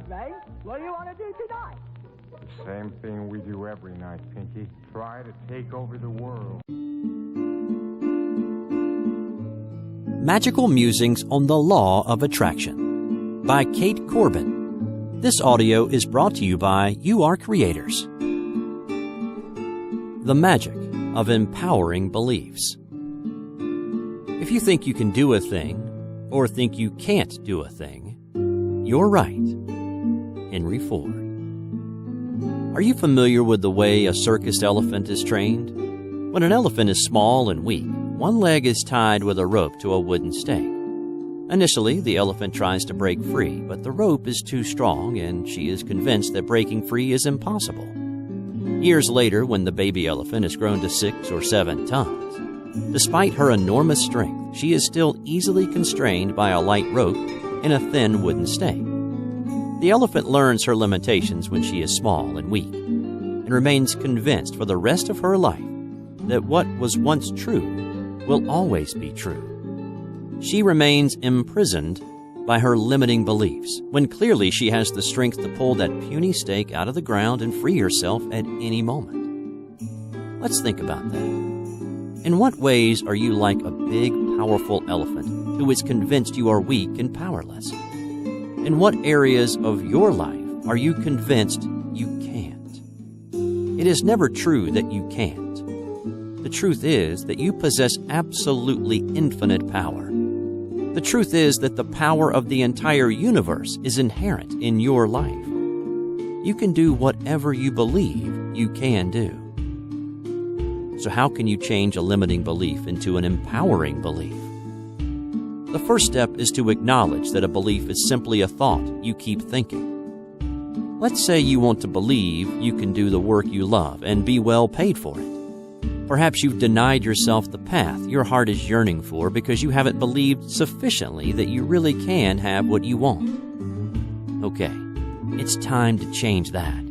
Ray. What do you want to do tonight? The same thing we do every night, Pinky. Try to take over the world. Magical Musings on the Law of Attraction by Kate Corbin. This audio is brought to you by YouAreCreators. The magic of empowering beliefs. If you think you can do a thing, or think you can't do a thing, you're right. Henry Ford. Are you familiar with the way a circus elephant is trained? When an elephant is small and weak, one leg is tied with a rope to a wooden stake. Initially, the elephant tries to break free, but the rope is too strong and she is convinced that breaking free is impossible. Years later, when the baby elephant has grown to 6 or 7 tons, despite her enormous strength, she is still easily constrained by a light rope and a thin wooden stake. The elephant learns her limitations when she is small and weak, and remains convinced for the rest of her life that what was once true will always be true. She remains imprisoned by her limiting beliefs, when clearly she has the strength to pull that puny stake out of the ground and free herself at any moment. Let's think about that. In what ways are you like a big, powerful elephant who is convinced you are weak and powerless? In what areas of your life are you convinced you can't? It is never true that you can't. The truth is that you possess absolutely infinite power. The truth is that the power of the entire universe is inherent in your life. You can do whatever you believe you can do. So how can you change a limiting belief into an empowering belief? The first step is to acknowledge that a belief is simply a thought you keep thinking. Let's say you want to believe you can do the work you love and be well paid for it. Perhaps you've denied yourself the path your heart is yearning for because you haven't believed sufficiently that you really can have what you want. Okay, it's time to change that.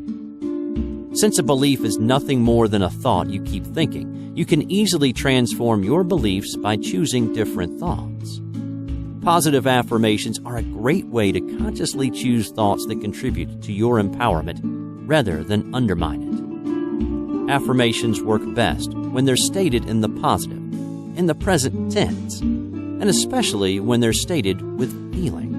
Since a belief is nothing more than a thought you keep thinking, you can easily transform your beliefs by choosing different thoughts. Positive affirmations are a great way to consciously choose thoughts that contribute to your empowerment rather than undermine it. Affirmations work best when they're stated in the positive, in the present tense, and especially when they're stated with feeling.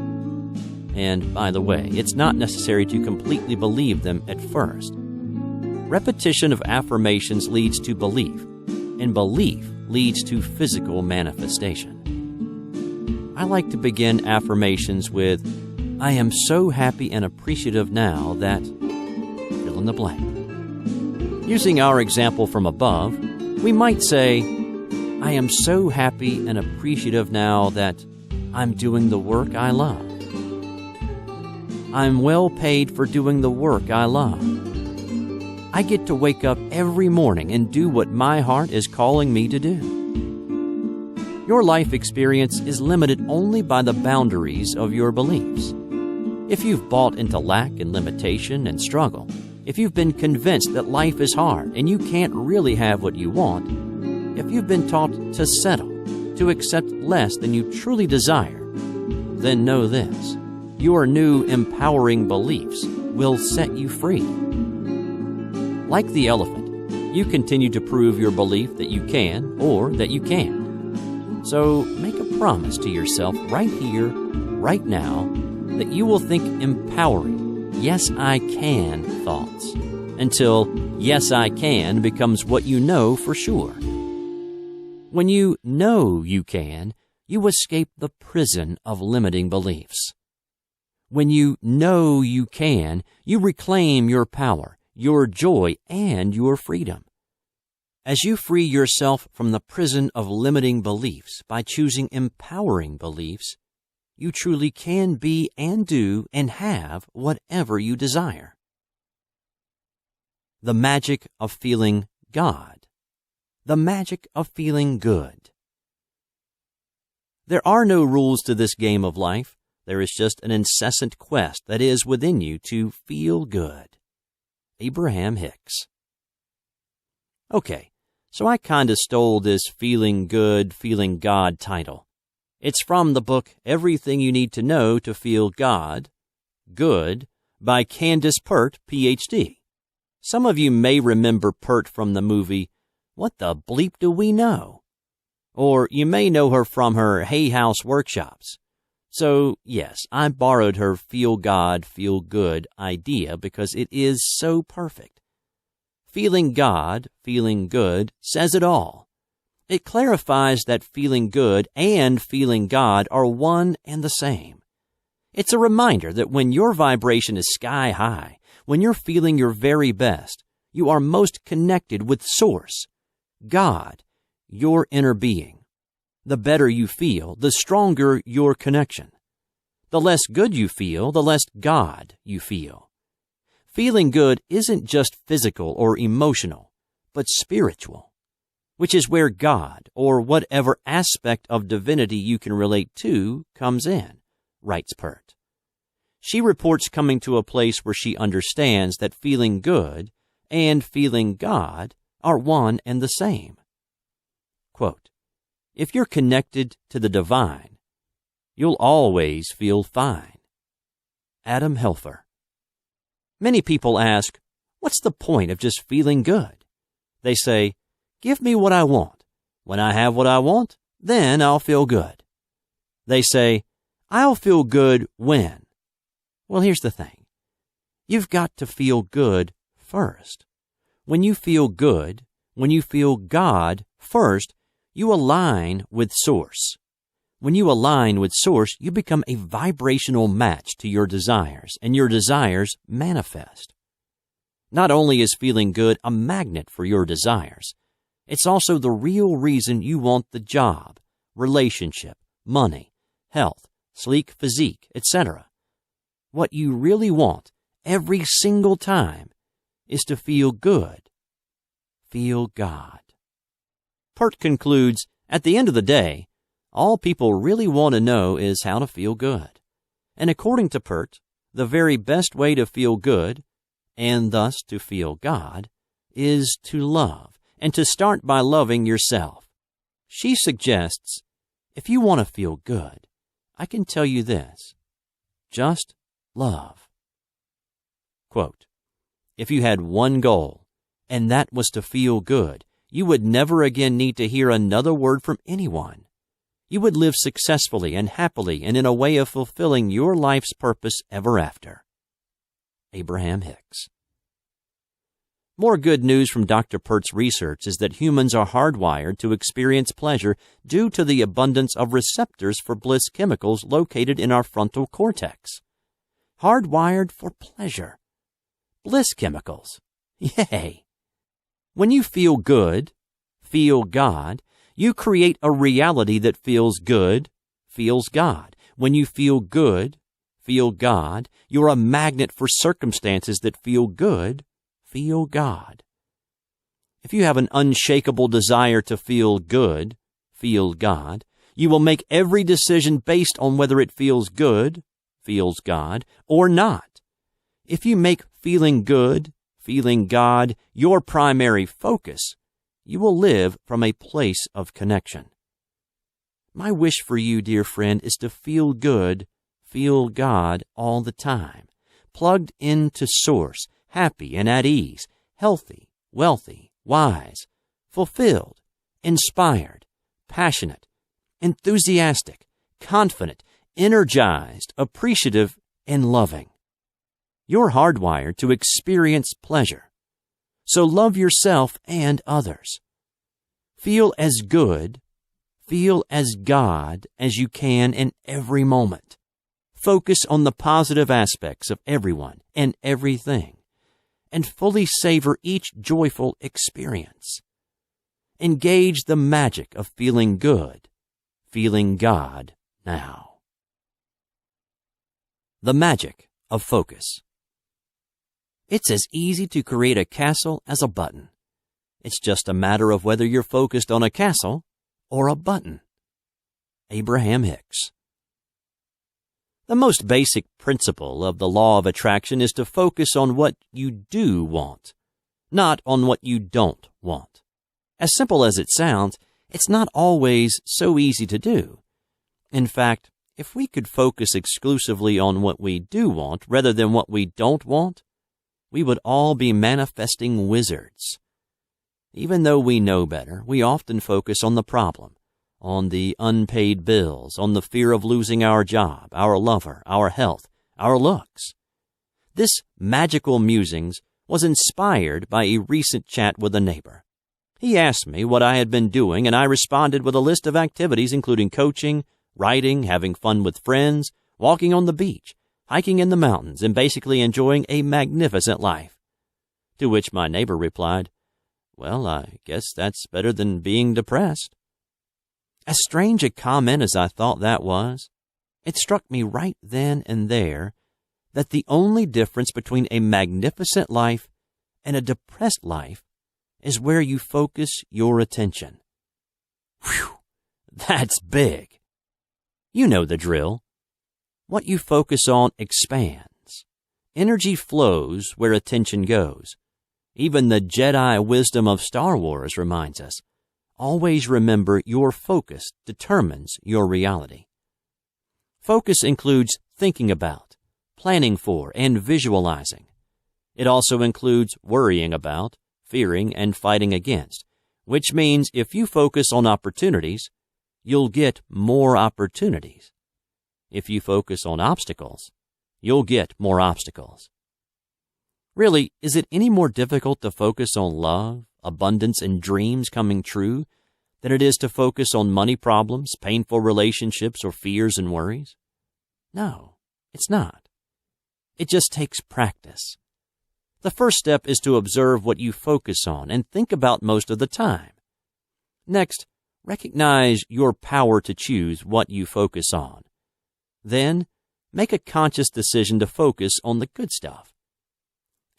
And by the way, it's not necessary to completely believe them at first. Repetition of affirmations leads to belief, and belief leads to physical manifestation. I like to begin affirmations with, I am so happy and appreciative now that, fill in the blank. Using our example from above, we might say, I am so happy and appreciative now that I'm doing the work I love. I'm well paid for doing the work I love. I get to wake up every morning and do what my heart is calling me to do. Your life experience is limited only by the boundaries of your beliefs. If you've bought into lack and limitation and struggle, if you've been convinced that life is hard and you can't really have what you want, if you've been taught to settle, to accept less than you truly desire, then know this: your new empowering beliefs will set you free. Like the elephant, you continue to prove your belief that you can or that you can't. So make a promise to yourself right here, right now, that you will think empowering, yes I can thoughts, until yes I can becomes what you know for sure. When you know you can, you escape the prison of limiting beliefs. When you know you can, you reclaim your power, your joy, and your freedom. As you free yourself from the prison of limiting beliefs by choosing empowering beliefs, you truly can be and do and have whatever you desire. The magic of feeling God. The magic of feeling good. There are no rules to this game of life. There is just an incessant quest that is within you to feel good. Abraham Hicks. Okay, so I kinda stole this feeling good, feeling God title. It's from the book Everything You Need to Know to Feel God, Good, by Candace Pert, Ph.D. Some of you may remember Pert from the movie What the Bleep Do We Know? Or you may know her from her Hay House workshops. So, yes, I borrowed her feel God, feel good idea because it is so perfect. Feeling God, feeling good says it all. It clarifies that feeling good and feeling God are one and the same. It's a reminder that when your vibration is sky high, when you're feeling your very best, you are most connected with Source, God, your inner being. The better you feel, the stronger your connection. The less good you feel, the less God you feel. Feeling good isn't just physical or emotional, but spiritual, which is where God, or whatever aspect of divinity you can relate to, comes in, writes Pert. She reports coming to a place where she understands that feeling good and feeling God are one and the same. Quote, "If you're connected to the divine, you'll always feel fine." Adam Helfer. Many people ask, what's the point of just feeling good? They say, give me what I want. When I have what I want, then I'll feel good. They say, I'll feel good when. Well, here's the thing. You've got to feel good first. When you feel good, when you feel God first, you align with Source. When you align with Source, you become a vibrational match to your desires, and your desires manifest. Not only is feeling good a magnet for your desires, it's also the real reason you want the job, relationship, money, health, sleek physique, etc. What you really want every single time is to feel good. Feel God. Pert concludes, at the end of the day, all people really want to know is how to feel good. And according to Pert, the very best way to feel good, and thus to feel God, is to love, and to start by loving yourself. She suggests, if you want to feel good, I can tell you this, just love. Quote, if you had one goal, and that was to feel good, you would never again need to hear another word from anyone. You would live successfully and happily and in a way of fulfilling your life's purpose ever after. Abraham Hicks. More good news from Dr. Pert's research is that humans are hardwired to experience pleasure due to the abundance of receptors for bliss chemicals located in our frontal cortex. Hardwired for pleasure. Bliss chemicals. Yay! When you feel good, feel God, you create a reality that feels good, feels God. When you feel good, feel God, you're a magnet for circumstances that feel good, feel God. If you have an unshakable desire to feel good, feel God, you will make every decision based on whether it feels good, feels God, or not. If you make feeling good, feeling God your primary focus, you will live from a place of connection. My wish for you, dear friend, is to feel good, feel God all the time, plugged into Source, happy and at ease, healthy, wealthy, wise, fulfilled, inspired, passionate, enthusiastic, confident, energized, appreciative, and loving. You're hardwired to experience pleasure. So love yourself and others. Feel as good, feel as God as you can in every moment. Focus on the positive aspects of everyone and everything, and fully savor each joyful experience. Engage the magic of feeling good, feeling God now. The magic of focus. It's as easy to create a castle as a button. It's just a matter of whether you're focused on a castle or a button. Abraham Hicks. The most basic principle of the law of attraction is to focus on what you do want, not on what you don't want. As simple as it sounds, it's not always so easy to do. In fact, if we could focus exclusively on what we do want rather than what we don't want, we would all be manifesting wizards. Even though we know better, we often focus on the problem, on the unpaid bills, on the fear of losing our job, our lover, our health, our looks. This magical musings was inspired by a recent chat with a neighbor. He asked me what I had been doing, and I responded with a list of activities including coaching, writing, having fun with friends, walking on the beach, hiking in the mountains, and basically enjoying a magnificent life. To which my neighbor replied, "Well, I guess that's better than being depressed." As strange a comment as I thought that was, it struck me right then and there that the only difference between a magnificent life and a depressed life is where you focus your attention. Whew, that's big. You know the drill. What you focus on expands. Energy flows where attention goes. Even the Jedi wisdom of Star Wars reminds us, always remember your focus determines your reality. Focus includes thinking about, planning for, and visualizing. It also includes worrying about, fearing, and fighting against, which means if you focus on opportunities, you'll get more opportunities. If you focus on obstacles, you'll get more obstacles. Really, is it any more difficult to focus on love, abundance, and dreams coming true than it is to focus on money problems, painful relationships, or fears and worries? No, it's not. It just takes practice. The first step is to observe what you focus on and think about most of the time. Next, recognize your power to choose what you focus on. Then, make a conscious decision to focus on the good stuff.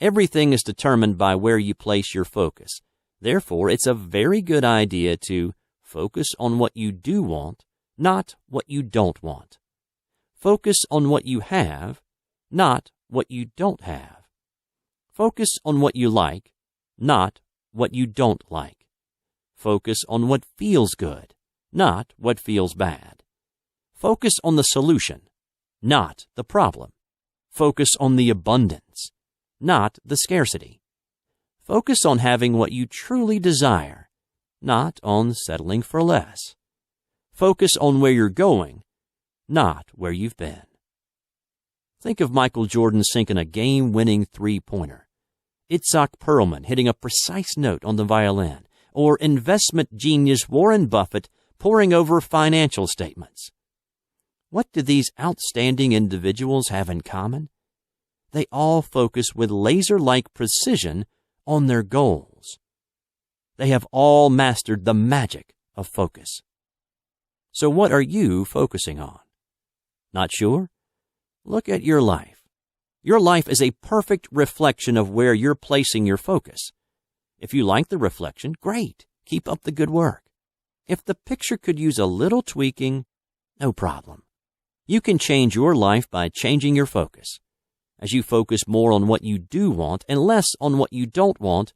Everything is determined by where you place your focus. Therefore, it's a very good idea to focus on what you do want, not what you don't want. Focus on what you have, not what you don't have. Focus on what you like, not what you don't like. Focus on what feels good, not what feels bad. Focus on the solution, not the problem. Focus on the abundance, not the scarcity. Focus on having what you truly desire, not on settling for less. Focus on where you're going, not where you've been. Think of Michael Jordan sinking a game-winning three-pointer, Itzhak Perlman hitting a precise note on the violin, or investment genius Warren Buffett poring over financial statements. What do these outstanding individuals have in common? They all focus with laser-like precision on their goals. They have all mastered the magic of focus. So what are you focusing on? Not sure? Look at your life. Your life is a perfect reflection of where you're placing your focus. If you like the reflection, great. Keep up the good work. If the picture could use a little tweaking, no problem. You can change your life by changing your focus. As you focus more on what you do want and less on what you don't want,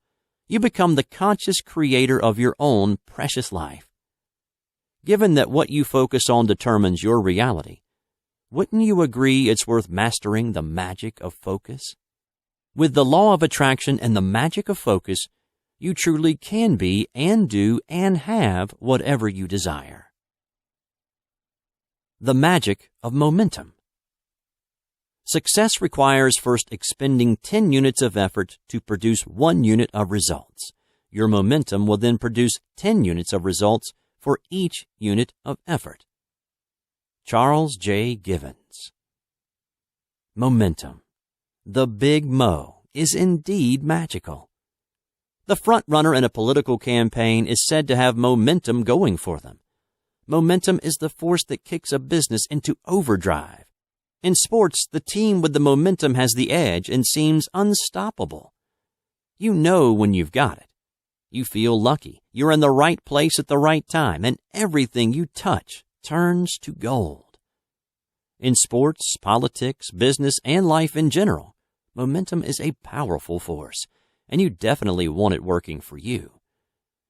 you become the conscious creator of your own precious life. Given that what you focus on determines your reality, wouldn't you agree it's worth mastering the magic of focus? With the law of attraction and the magic of focus, you truly can be and do and have whatever you desire. The magic of momentum. Success requires first expending 10 units of effort to produce 1 unit of results. Your momentum will then produce 10 units of results for each unit of effort. Charles J. Givens. Momentum. The Big Mo is indeed magical. The front runner in a political campaign is said to have momentum going for them. Momentum is the force that kicks a business into overdrive. In sports, the team with the momentum has the edge and seems unstoppable. You know when you've got it. You feel lucky. You're in the right place at the right time, and everything you touch turns to gold. In sports, politics, business, and life in general, momentum is a powerful force, and you definitely want it working for you.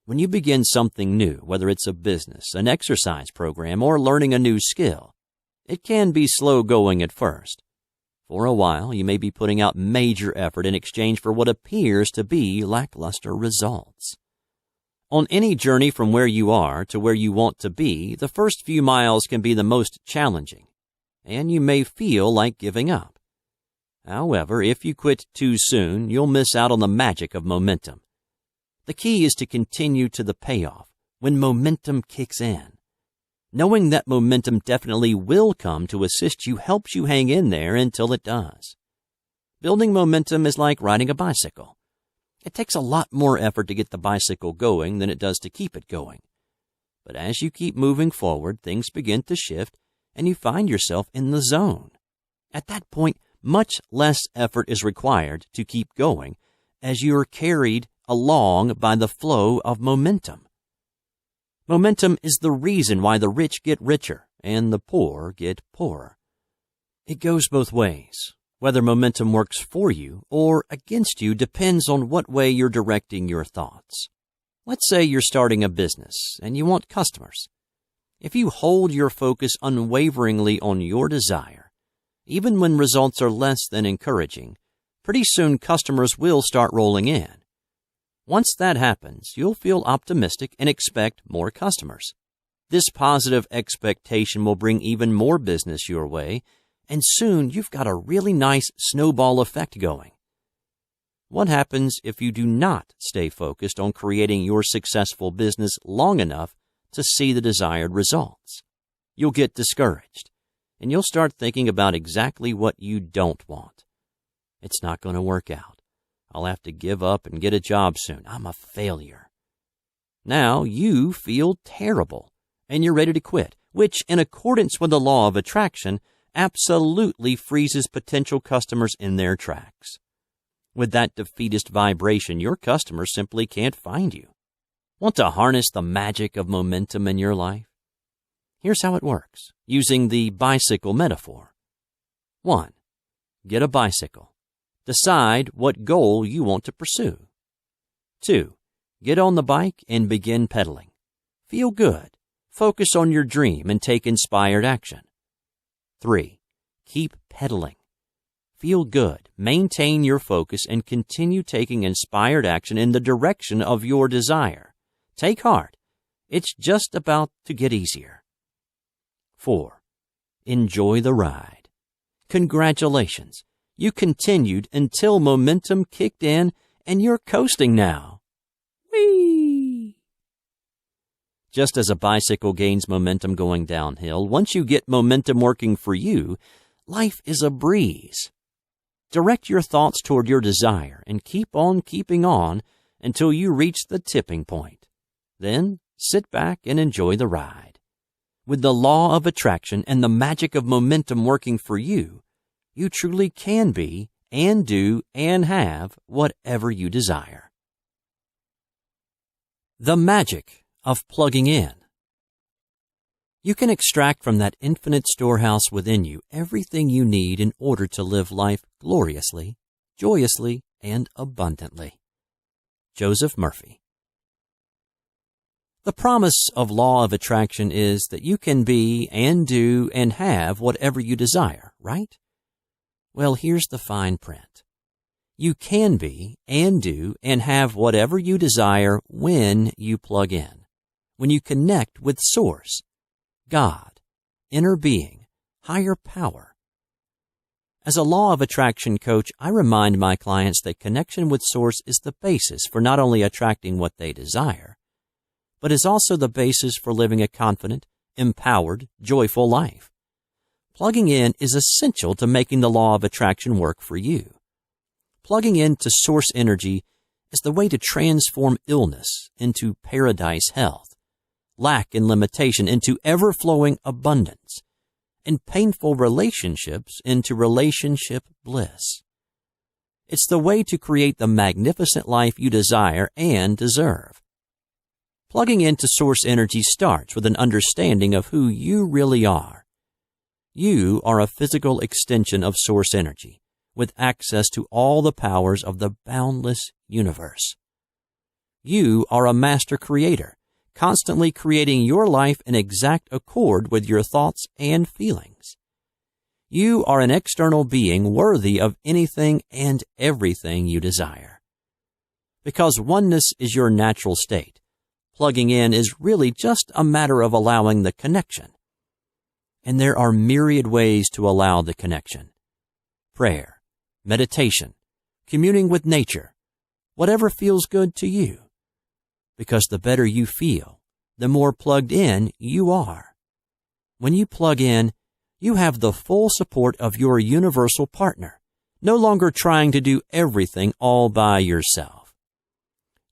When you begin something new, whether it's a business, an exercise program, or learning a new skill, It can be slow going at first. For a while, you may be putting out major effort in exchange for what appears to be lackluster results. On any journey from where you are to where you want to be, the first few miles can be the most challenging, and you may feel like giving up. However, if you quit too soon, you'll miss out on the magic of momentum. The key is to continue to the payoff when momentum kicks in. Knowing that momentum definitely will come to assist you helps you hang in there until it does. Building momentum is like riding a bicycle. It takes a lot more effort to get the bicycle going than it does to keep it going. But as you keep moving forward, things begin to shift and you find yourself in the zone. At that point, much less effort is required to keep going as you are carried along by the flow of momentum. Momentum is the reason why the rich get richer and the poor get poorer. It goes both ways. Whether momentum works for you or against you depends on what way you're directing your thoughts. Let's say you're starting a business and you want customers. If you hold your focus unwaveringly on your desire, even when results are less than encouraging, pretty soon customers will start rolling in. Once that happens, you'll feel optimistic and expect more customers. This positive expectation will bring even more business your way, and soon you've got a really nice snowball effect going. What happens if you do not stay focused on creating your successful business long enough to see the desired results? You'll get discouraged, and you'll start thinking about exactly what you don't want. It's not going to work out. I'll have to give up and get a job soon. I'm a failure. Now you feel terrible, and you're ready to quit, which, in accordance with the law of attraction, absolutely freezes potential customers in their tracks. With that defeatist vibration, your customers simply can't find you. Want to harness the magic of momentum in your life? Here's how it works, using the bicycle metaphor. 1. Get a bicycle. Decide what goal you want to pursue. 2. Get on the bike and begin pedaling. Feel good. Focus on your dream and take inspired action. 3. Keep pedaling. Feel good. Maintain your focus and continue taking inspired action in the direction of your desire. Take heart. It's just about to get easier. 4. Enjoy the ride. Congratulations. You continued until momentum kicked in and you're coasting now. Whee! Just as a bicycle gains momentum going downhill, once you get momentum working for you, life is a breeze. Direct your thoughts toward your desire and keep on keeping on until you reach the tipping point. Then sit back and enjoy the ride. With the law of attraction and the magic of momentum working for you, you truly can be and do and have whatever you desire. The magic of plugging in. You can extract from that infinite storehouse within you everything you need in order to live life gloriously, joyously, and abundantly. Joseph Murphy. The promise of law of attraction is that you can be and do and have whatever you desire, right? Well, here's the fine print. You can be and do and have whatever you desire when you plug in, when you connect with Source, God, inner being, higher power. As a law of attraction coach, I remind my clients that connection with Source is the basis for not only attracting what they desire, but is also the basis for living a confident, empowered, joyful life. Plugging in is essential to making the law of attraction work for you. Plugging into source energy is the way to transform illness into paradise health, lack and limitation into ever-flowing abundance, and painful relationships into relationship bliss. It's the way to create the magnificent life you desire and deserve. Plugging into source energy starts with an understanding of who you really are. You are a physical extension of source energy, with access to all the powers of the boundless universe. You are a master creator, constantly creating your life in exact accord with your thoughts and feelings. You are an external being worthy of anything and everything you desire. Because oneness is your natural state, plugging in is really just a matter of allowing the connection. And there are myriad ways to allow the connection. Prayer, meditation, communing with nature, whatever feels good to you. Because the better you feel, the more plugged in you are. When you plug in, you have the full support of your universal partner, no longer trying to do everything all by yourself.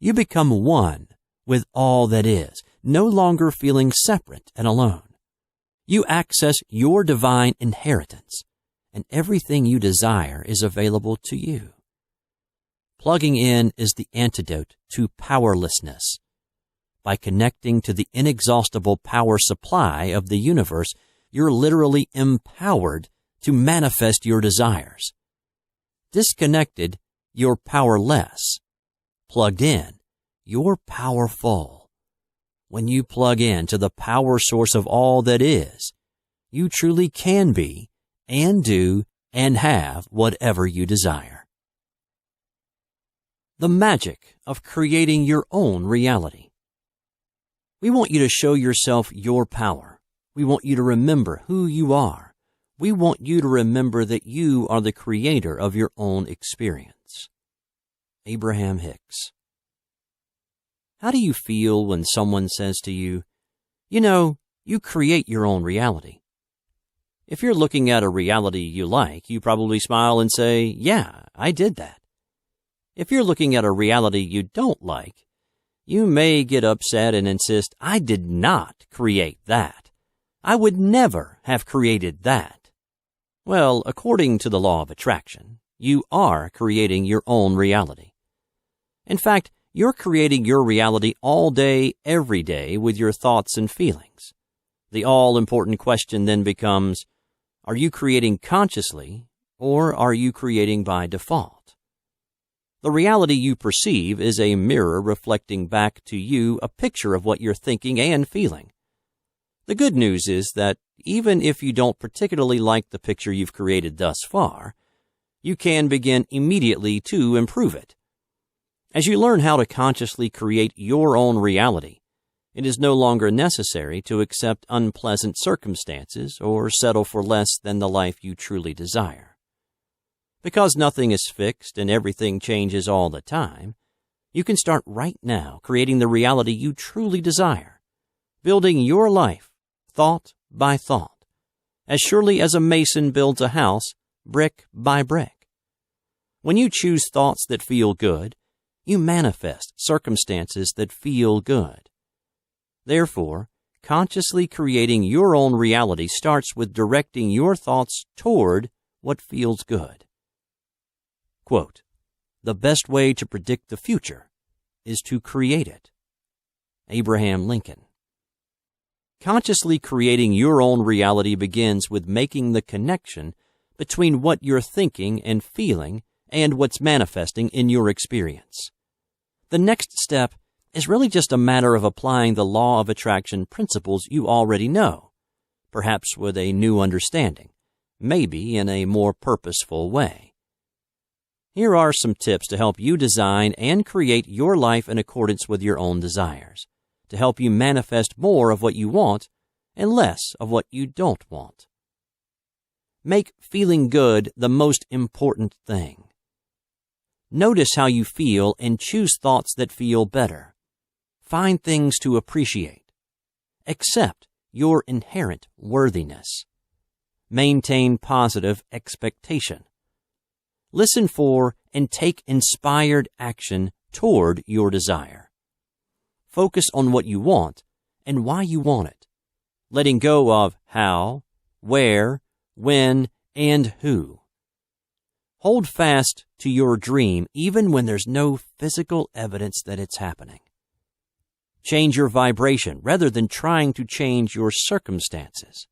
You become one with all that is, no longer feeling separate and alone. You access your divine inheritance, and everything you desire is available to you. Plugging in is the antidote to powerlessness. By connecting to the inexhaustible power supply of the universe, you're literally empowered to manifest your desires. Disconnected, you're powerless. Plugged in, you're powerful. When you plug in to the power source of all that is, you truly can be and do and have whatever you desire. The magic of creating your own reality. We want you to show yourself your power. We want you to remember who you are. We want you to remember that you are the creator of your own experience. Abraham Hicks. How do you feel when someone says to you, you create your own reality? If you're looking at a reality you like, you probably smile and say, yeah, I did that. If you're looking at a reality you don't like, you may get upset and insist, I did not create that. I would never have created that. Well, according to the law of attraction, you are creating your own reality. In fact, you're creating your reality all day, every day with your thoughts and feelings. The all-important question then becomes, are you creating consciously or are you creating by default? The reality you perceive is a mirror reflecting back to you a picture of what you're thinking and feeling. The good news is that even if you don't particularly like the picture you've created thus far, you can begin immediately to improve it. As you learn how to consciously create your own reality, it is no longer necessary to accept unpleasant circumstances or settle for less than the life you truly desire. Because nothing is fixed and everything changes all the time, you can start right now creating the reality you truly desire, building your life thought by thought, as surely as a mason builds a house brick by brick. When you choose thoughts that feel good, you manifest circumstances that feel good. Therefore, consciously creating your own reality starts with directing your thoughts toward what feels good. Quote, the best way to predict the future is to create it. Abraham Lincoln. Consciously creating your own reality begins with making the connection between what you're thinking and feeling and what's manifesting in your experience. The next step is really just a matter of applying the law of attraction principles you already know, perhaps with a new understanding, maybe in a more purposeful way. Here are some tips to help you design and create your life in accordance with your own desires, to help you manifest more of what you want and less of what you don't want. Make feeling good the most important thing. Notice how you feel and choose thoughts that feel better. Find things to appreciate. Accept your inherent worthiness. Maintain positive expectation. Listen for and take inspired action toward your desire. Focus on what you want and why you want it, letting go of how, where, when, and who. Hold fast to your dream even when there's no physical evidence that it's happening. Change your vibration rather than trying to change your circumstances.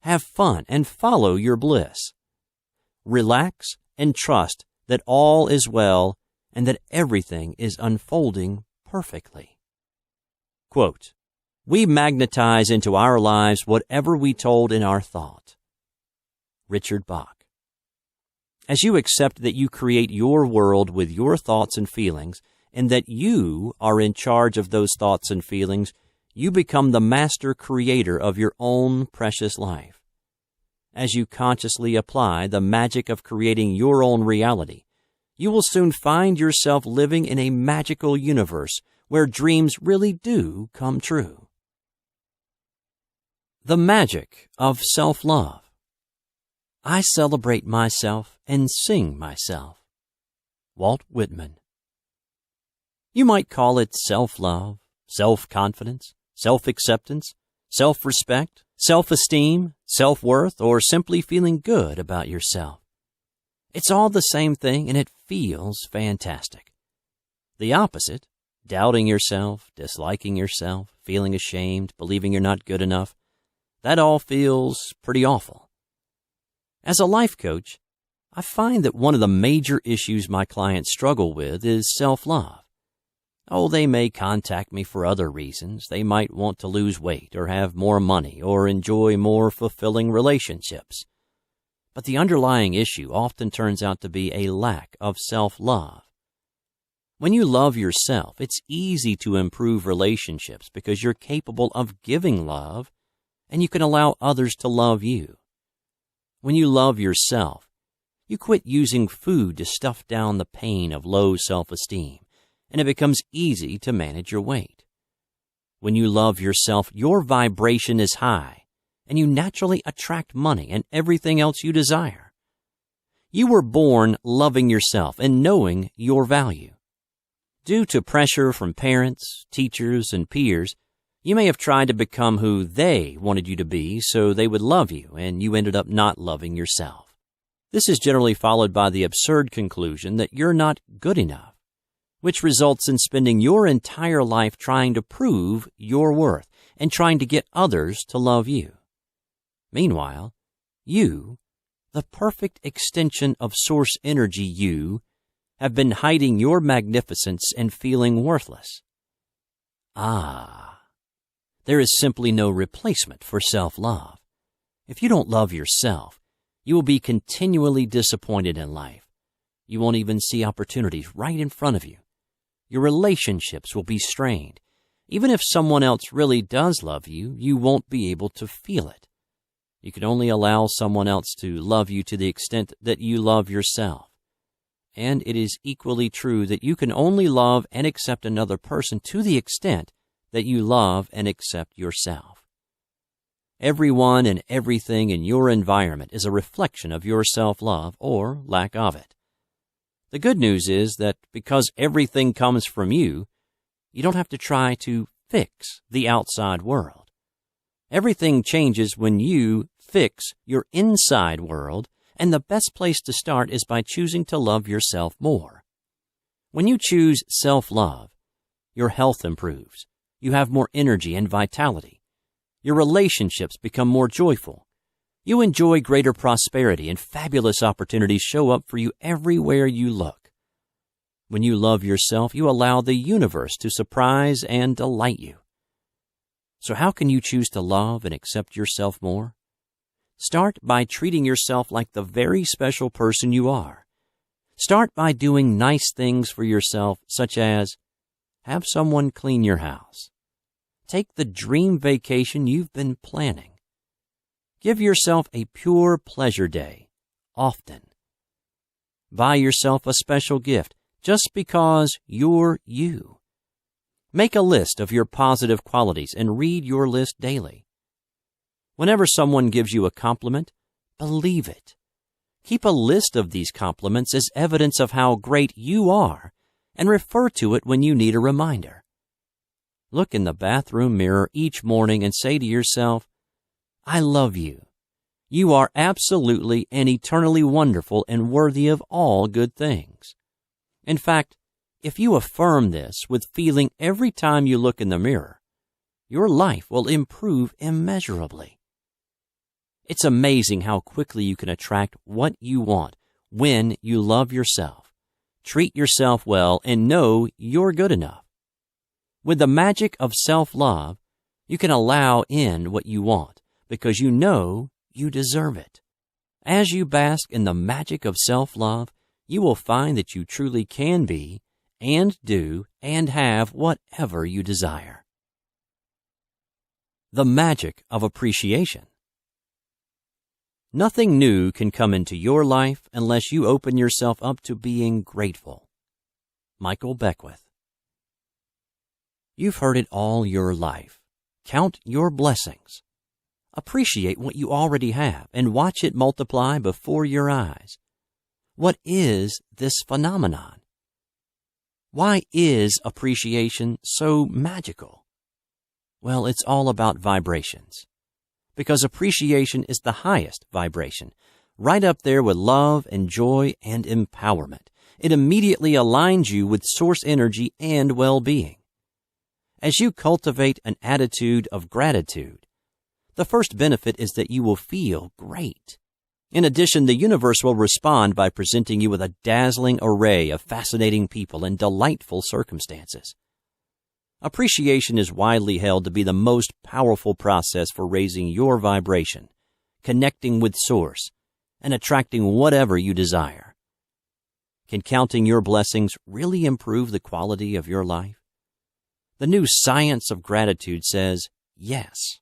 Have fun and follow your bliss. Relax and trust that all is well and that everything is unfolding perfectly. Quote, we magnetize into our lives whatever we told in our thought. Richard Bach. As you accept that you create your world with your thoughts and feelings, and that you are in charge of those thoughts and feelings, you become the master creator of your own precious life. As you consciously apply the magic of creating your own reality, you will soon find yourself living in a magical universe where dreams really do come true. The magic of self-love. I celebrate myself and sing myself. Walt Whitman. You might call it self-love, self-confidence, self-acceptance, self-respect, self-esteem, self-worth, or simply feeling good about yourself. It's all the same thing, and it feels fantastic. The opposite, doubting yourself, disliking yourself, feeling ashamed, believing you're not good enough, that all feels pretty awful. As a life coach, I find that one of the major issues my clients struggle with is self-love. Oh, they may contact me for other reasons. They might want to lose weight or have more money or enjoy more fulfilling relationships. But the underlying issue often turns out to be a lack of self-love. When you love yourself, it's easy to improve relationships because you're capable of giving love and you can allow others to love you. When you love yourself, you quit using food to stuff down the pain of low self-esteem, and it becomes easy to manage your weight. When you love yourself, your vibration is high, and you naturally attract money and everything else you desire. You were born loving yourself and knowing your value. Due to pressure from parents, teachers, and peers, you may have tried to become who they wanted you to be so they would love you, and you ended up not loving yourself. This is generally followed by the absurd conclusion that you're not good enough, which results in spending your entire life trying to prove your worth and trying to get others to love you. Meanwhile, you, the perfect extension of source energy you, have been hiding your magnificence and feeling worthless. There is simply no replacement for self-love. If you don't love yourself, you will be continually disappointed in life. You won't even see opportunities right in front of you. Your relationships will be strained. Even if someone else really does love you, you won't be able to feel it. You can only allow someone else to love you to the extent that you love yourself. And it is equally true that you can only love and accept another person to the extent that you love and accept yourself. Everyone and everything in your environment is a reflection of your self-love or lack of it. The good news is that because everything comes from you, you don't have to try to fix the outside world. Everything changes when you fix your inside world, and the best place to start is by choosing to love yourself more. When you choose self-love, your health improves. You have more energy and vitality. Your relationships become more joyful. You enjoy greater prosperity, and fabulous opportunities show up for you everywhere you look. When you love yourself, you allow the universe to surprise and delight you. So how can you choose to love and accept yourself more? Start by treating yourself like the very special person you are. Start by doing nice things for yourself, such as have someone clean your house. Take the dream vacation you've been planning. Give yourself a pure pleasure day, often. Buy yourself a special gift just because you're you. Make a list of your positive qualities and read your list daily. Whenever someone gives you a compliment, believe it. Keep a list of these compliments as evidence of how great you are and refer to it when you need a reminder. Look in the bathroom mirror each morning and say to yourself, I love you. You are absolutely and eternally wonderful and worthy of all good things. In fact, if you affirm this with feeling every time you look in the mirror, your life will improve immeasurably. It's amazing how quickly you can attract what you want when you love yourself, treat yourself well, and know you're good enough. With the magic of self-love, you can allow in what you want because you know you deserve it. As you bask in the magic of self-love, you will find that you truly can be and do and have whatever you desire. The magic of appreciation. Nothing new can come into your life unless you open yourself up to being grateful. Michael Beckwith. You've heard it all your life. Count your blessings. Appreciate what you already have and watch it multiply before your eyes. What is this phenomenon? Why is appreciation so magical? Well, it's all about vibrations. Because appreciation is the highest vibration, right up there with love and joy and empowerment. It immediately aligns you with source energy and well-being. As you cultivate an attitude of gratitude, the first benefit is that you will feel great. In addition, the universe will respond by presenting you with a dazzling array of fascinating people and delightful circumstances. Appreciation is widely held to be the most powerful process for raising your vibration, connecting with Source, and attracting whatever you desire. Can counting your blessings really improve the quality of your life? The new science of gratitude says yes.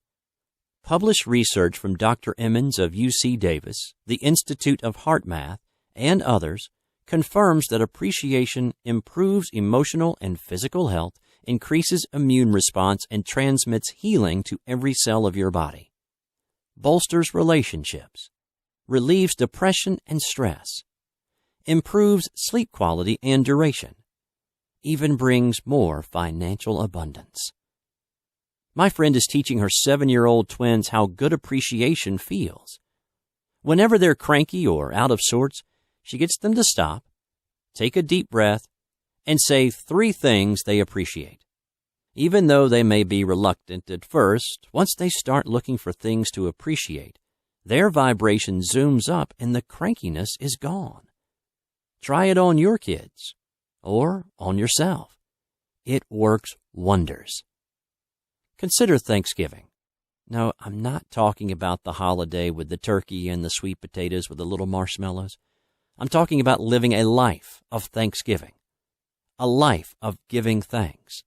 Published research from Dr. Emmons of UC Davis, the Institute of Heart Math, and others confirms that appreciation improves emotional and physical health, increases immune response, and transmits healing to every cell of your body. Bolsters relationships, relieves depression and stress, improves sleep quality and duration, even brings more financial abundance. My friend is teaching her 7-year-old twins how good appreciation feels. Whenever they're cranky or out of sorts, she gets them to stop, take a deep breath, and say 3 things they appreciate. Even though they may be reluctant at first, once they start looking for things to appreciate, their vibration zooms up and the crankiness is gone. Try it on your kids or on yourself. It works wonders. Consider Thanksgiving. No, I'm not talking about the holiday with the turkey and the sweet potatoes with the little marshmallows. I'm talking about living a life of thanksgiving, a life of giving thanks,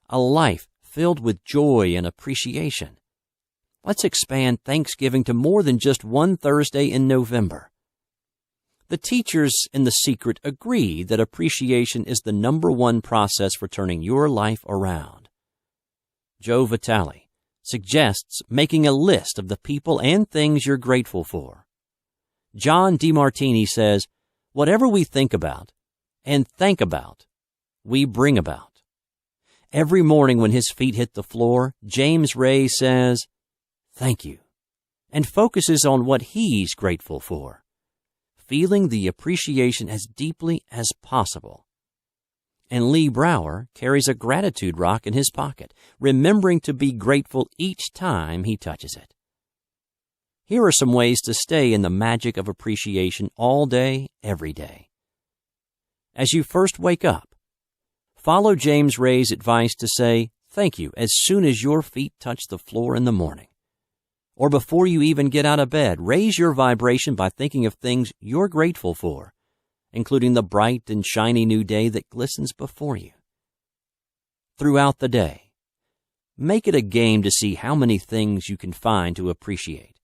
a life filled with joy and appreciation. Let's expand Thanksgiving to more than just one Thursday in November. The teachers in The Secret agree that appreciation is the #1 process for turning your life around. Joe Vitale suggests making a list of the people and things you're grateful for. John DeMartini says, whatever we think about and think about, we bring about. Every morning when his feet hit the floor, James Ray says, thank you, and focuses on what he's grateful for, feeling the appreciation as deeply as possible. And Lee Brower carries a gratitude rock in his pocket, remembering to be grateful each time he touches it. Here are some ways to stay in the magic of appreciation all day, every day. As you first wake up, follow James Ray's advice to say thank you as soon as your feet touch the floor in the morning. Or before you even get out of bed, raise your vibration by thinking of things you're grateful for, including the bright and shiny new day that glistens before you. Throughout the day, make it a game to see how many things you can find to appreciate.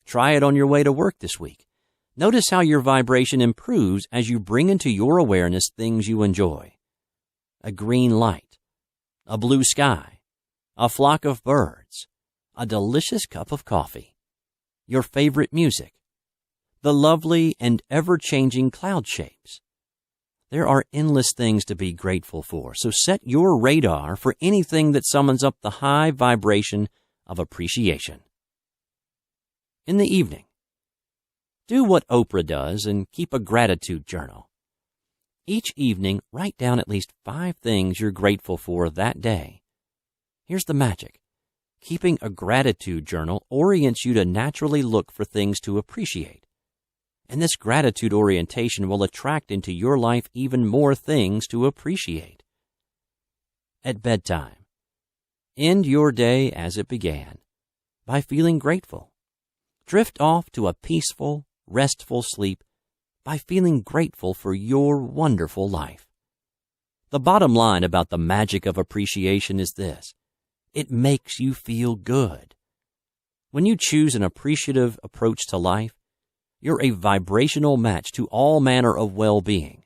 Try it on your way to work this week. Notice how your vibration improves as you bring into your awareness things you enjoy. A green light, a blue sky, a flock of birds, a delicious cup of coffee, your favorite music, the lovely and ever-changing cloud shapes. There are endless things to be grateful for, so set your radar for anything that summons up the high vibration of appreciation. In the evening, do what Oprah does and keep a gratitude journal. Each evening, write down at least 5 things you're grateful for that day. Here's the magic. Keeping a gratitude journal orients you to naturally look for things to appreciate. And this gratitude orientation will attract into your life even more things to appreciate. At bedtime, end your day as it began by feeling grateful. Drift off to a peaceful, restful sleep by feeling grateful for your wonderful life. The bottom line about the magic of appreciation is this: it makes you feel good. When you choose an appreciative approach to life, you're a vibrational match to all manner of well-being.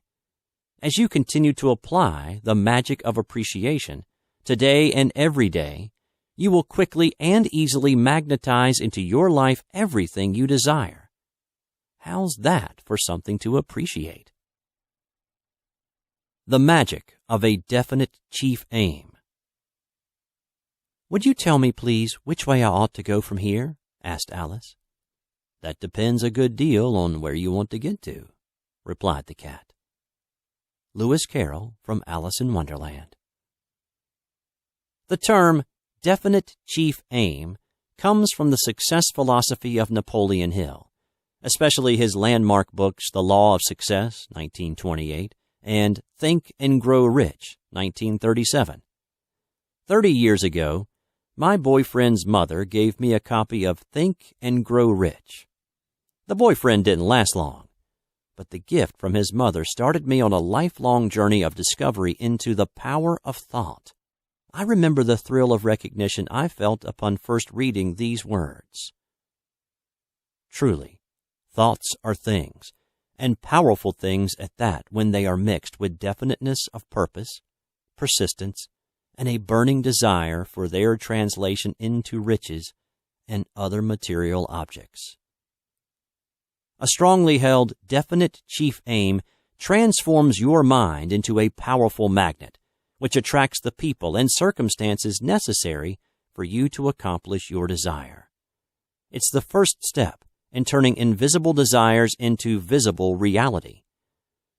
As you continue to apply the magic of appreciation today and every day, you will quickly and easily magnetize into your life everything you desire. How's that for something to appreciate? The magic of a definite chief aim. "Would you tell me, please, which way I ought to go from here?" asked Alice. "That depends a good deal on where you want to get to," replied the cat. Lewis Carroll from Alice in Wonderland. The term definite chief aim comes from the success philosophy of Napoleon Hill, especially his landmark books The Law of Success, 1928, and Think and Grow Rich, 1937. 30 years ago, my boyfriend's mother gave me a copy of Think and Grow Rich. The boyfriend didn't last long, but the gift from his mother started me on a lifelong journey of discovery into the power of thought. I remember the thrill of recognition I felt upon first reading these words. Truly, thoughts are things, and powerful things at that, when they are mixed with definiteness of purpose, persistence, and a burning desire for their translation into riches and other material objects. A strongly held, definite chief aim transforms your mind into a powerful magnet, which attracts the people and circumstances necessary for you to accomplish your desire. It's the first step in turning invisible desires into visible reality.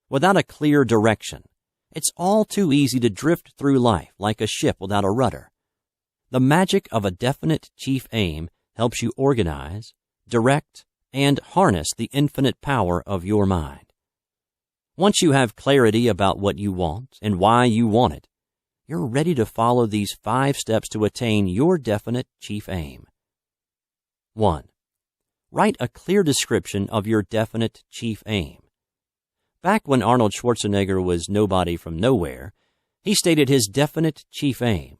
Without a clear direction, it's all too easy to drift through life like a ship without a rudder. The magic of a definite chief aim helps you organize, direct, and harness the infinite power of your mind. Once you have clarity about what you want and why you want it, you're ready to follow these 5 steps to attain your definite chief aim. 1. Write a clear description of your definite chief aim. Back when Arnold Schwarzenegger was nobody from nowhere, he stated his definite chief aim: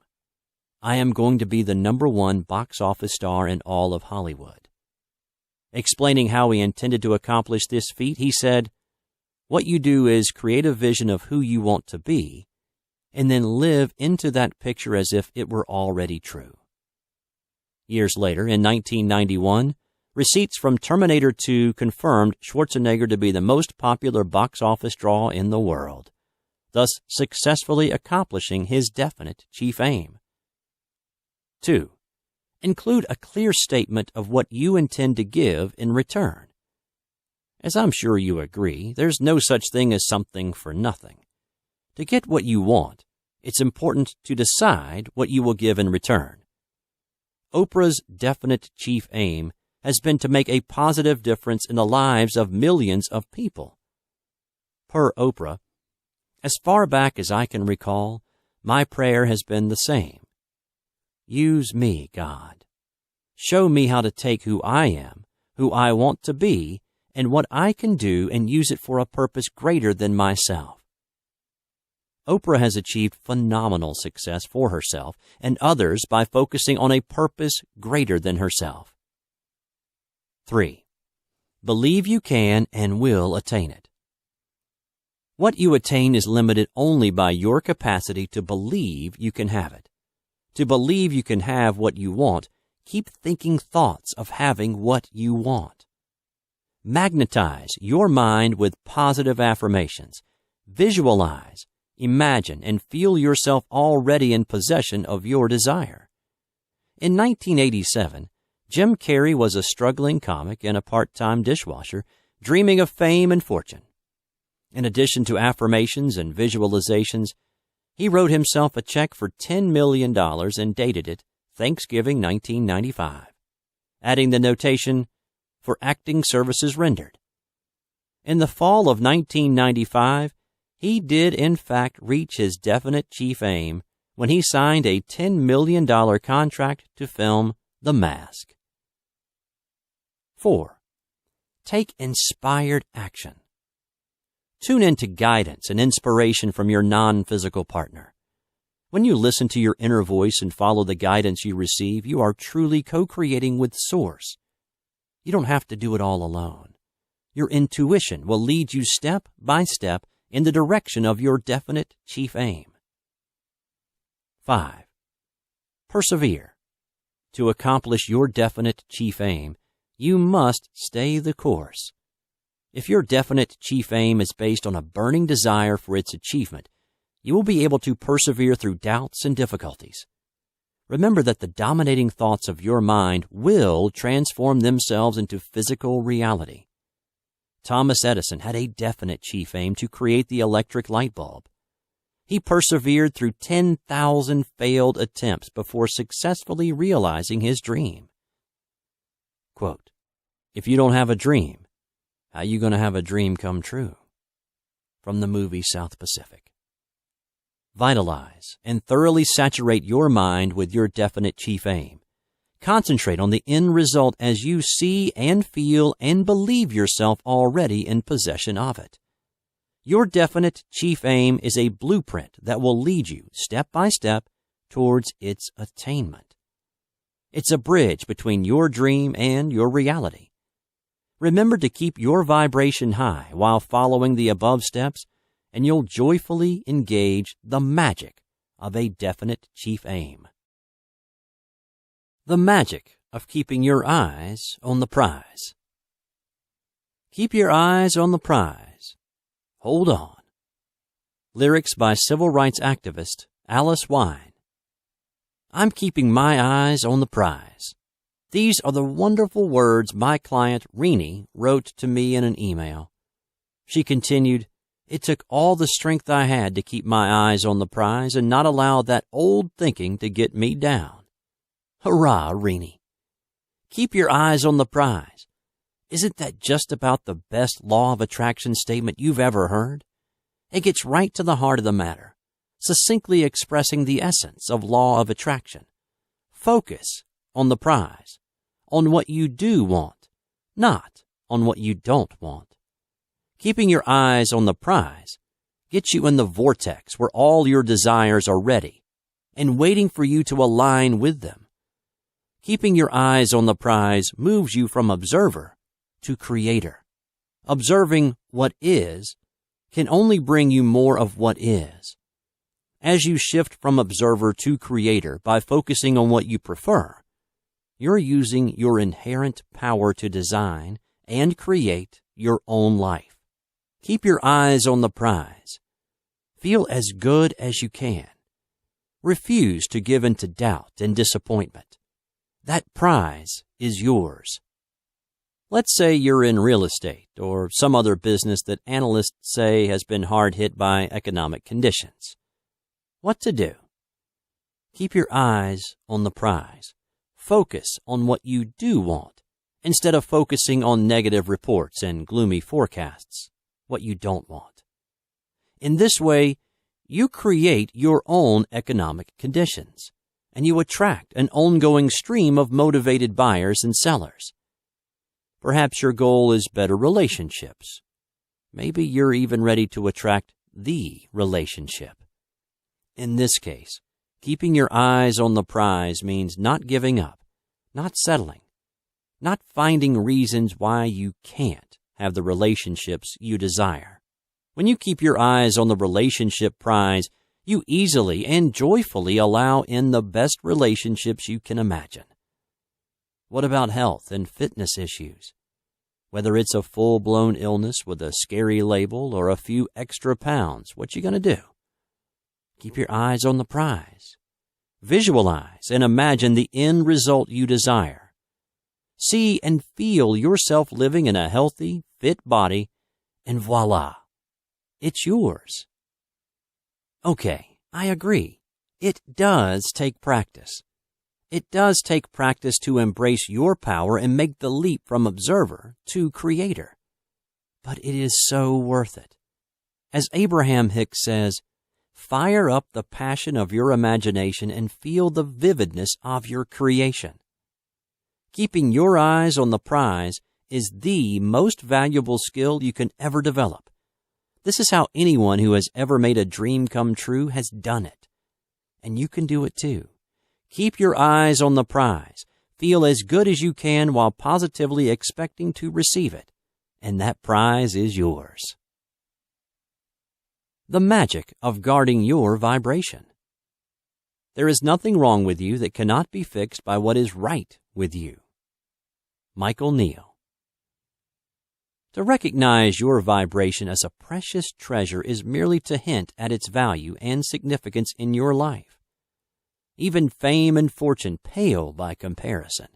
"I am going to be the #1 box office star in all of Hollywood." Explaining how he intended to accomplish this feat, he said, "What you do is create a vision of who you want to be, and then live into that picture as if it were already true." Years later, in 1991, receipts from Terminator 2 confirmed Schwarzenegger to be the most popular box office draw in the world, thus successfully accomplishing his definite chief aim. 2. Include a clear statement of what you intend to give in return. As I'm sure you agree, there's no such thing as something for nothing. To get what you want, it's important to decide what you will give in return. Oprah's definite chief aim has been to make a positive difference in the lives of millions of people. Per Oprah, "As far back as I can recall, my prayer has been the same. Use me, God. Show me how to take who I am, who I want to be, and what I can do, and use it for a purpose greater than myself." Oprah has achieved phenomenal success for herself and others by focusing on a purpose greater than herself. 3. Believe you can and will attain it. What you attain is limited only by your capacity to believe you can have it. To believe you can have what you want, keep thinking thoughts of having what you want. Magnetize your mind with positive affirmations. Visualize, imagine, and feel yourself already in possession of your desire. In 1987, Jim Carrey was a struggling comic and a part-time dishwasher, dreaming of fame and fortune. In addition to affirmations and visualizations, he wrote himself a check for $10 million and dated it Thanksgiving 1995, adding the notation, "For acting services rendered." In the fall of 1995, he did in fact reach his definite chief aim when he signed a $10 million contract to film The Mask. 4. Take inspired action. Tune into guidance and inspiration from your non-physical partner. When you listen to your inner voice and follow the guidance you receive, you are truly co-creating with Source. You don't have to do it all alone. Your intuition will lead you step by step in the direction of your definite chief aim. 5. Persevere. To accomplish your definite chief aim, you must stay the course. If your definite chief aim is based on a burning desire for its achievement, you will be able to persevere through doubts and difficulties. Remember that the dominating thoughts of your mind will transform themselves into physical reality. Thomas Edison had a definite chief aim to create the electric light bulb. He persevered through 10,000 failed attempts before successfully realizing his dream. Quote, "If you don't have a dream, how you going to have a dream come true?" From the movie South Pacific. Vitalize and thoroughly saturate your mind with your definite chief aim. Concentrate on the end result as you see and feel and believe yourself already in possession of it. Your definite chief aim is a blueprint that will lead you step by step towards its attainment. It's a bridge between your dream and your reality. Remember to keep your vibration high while following the above steps, and you'll joyfully engage the magic of a definite chief aim. The magic of keeping your eyes on the prize. Keep your eyes on the prize. Hold on. Lyrics by civil rights activist Alice Wine. I'm keeping my eyes on the prize. These are the wonderful words my client Renee wrote to me in an email. She continued, "It took all the strength I had to keep my eyes on the prize and not allow that old thinking to get me down." Hurrah, Renee. Keep your eyes on the prize. Isn't that just about the best law of attraction statement you've ever heard? It gets right to the heart of the matter, succinctly expressing the essence of law of attraction. Focus on the prize, on what you do want, not on what you don't want. Keeping your eyes on the prize gets you in the vortex where all your desires are ready and waiting for you to align with them. Keeping your eyes on the prize moves you from observer to creator. Observing what is can only bring you more of what is. As you shift from observer to creator by focusing on what you prefer, you're using your inherent power to design and create your own life. Keep your eyes on the prize. Feel as good as you can. Refuse to give in to doubt and disappointment. That prize is yours. Let's say you're in real estate or some other business that analysts say has been hard hit by economic conditions. What to do? Keep your eyes on the prize. Focus on what you do want instead of focusing on negative reports and gloomy forecasts, what you don't want. In this way, you create your own economic conditions, and you attract an ongoing stream of motivated buyers and sellers. Perhaps your goal is better relationships. Maybe you're even ready to attract the relationship. In this case, keeping your eyes on the prize means not giving up, not settling, not finding reasons why you can't have the relationships you desire. When you keep your eyes on the relationship prize, you easily and joyfully allow in the best relationships you can imagine. What about health and fitness issues? Whether it's a full-blown illness with a scary label or a few extra pounds, what you gonna do? Keep your eyes on the prize. Visualize and imagine the end result you desire. See and feel yourself living in a healthy, fit body, and voila, it's yours. Okay, I agree. It does take practice. It does take practice to embrace your power and make the leap from observer to creator. But it is so worth it. As Abraham Hicks says, fire up the passion of your imagination and feel the vividness of your creation. Keeping your eyes on the prize is the most valuable skill you can ever develop. This is how anyone who has ever made a dream come true has done it. And you can do it too. Keep your eyes on the prize. Feel as good as you can while positively expecting to receive it. And that prize is yours. The magic of guarding your vibration. There is nothing wrong with you that cannot be fixed by what is right with you. Michael Neal. To recognize your vibration as a precious treasure is merely to hint at its value and significance in your life. Even fame and fortune pale by comparison.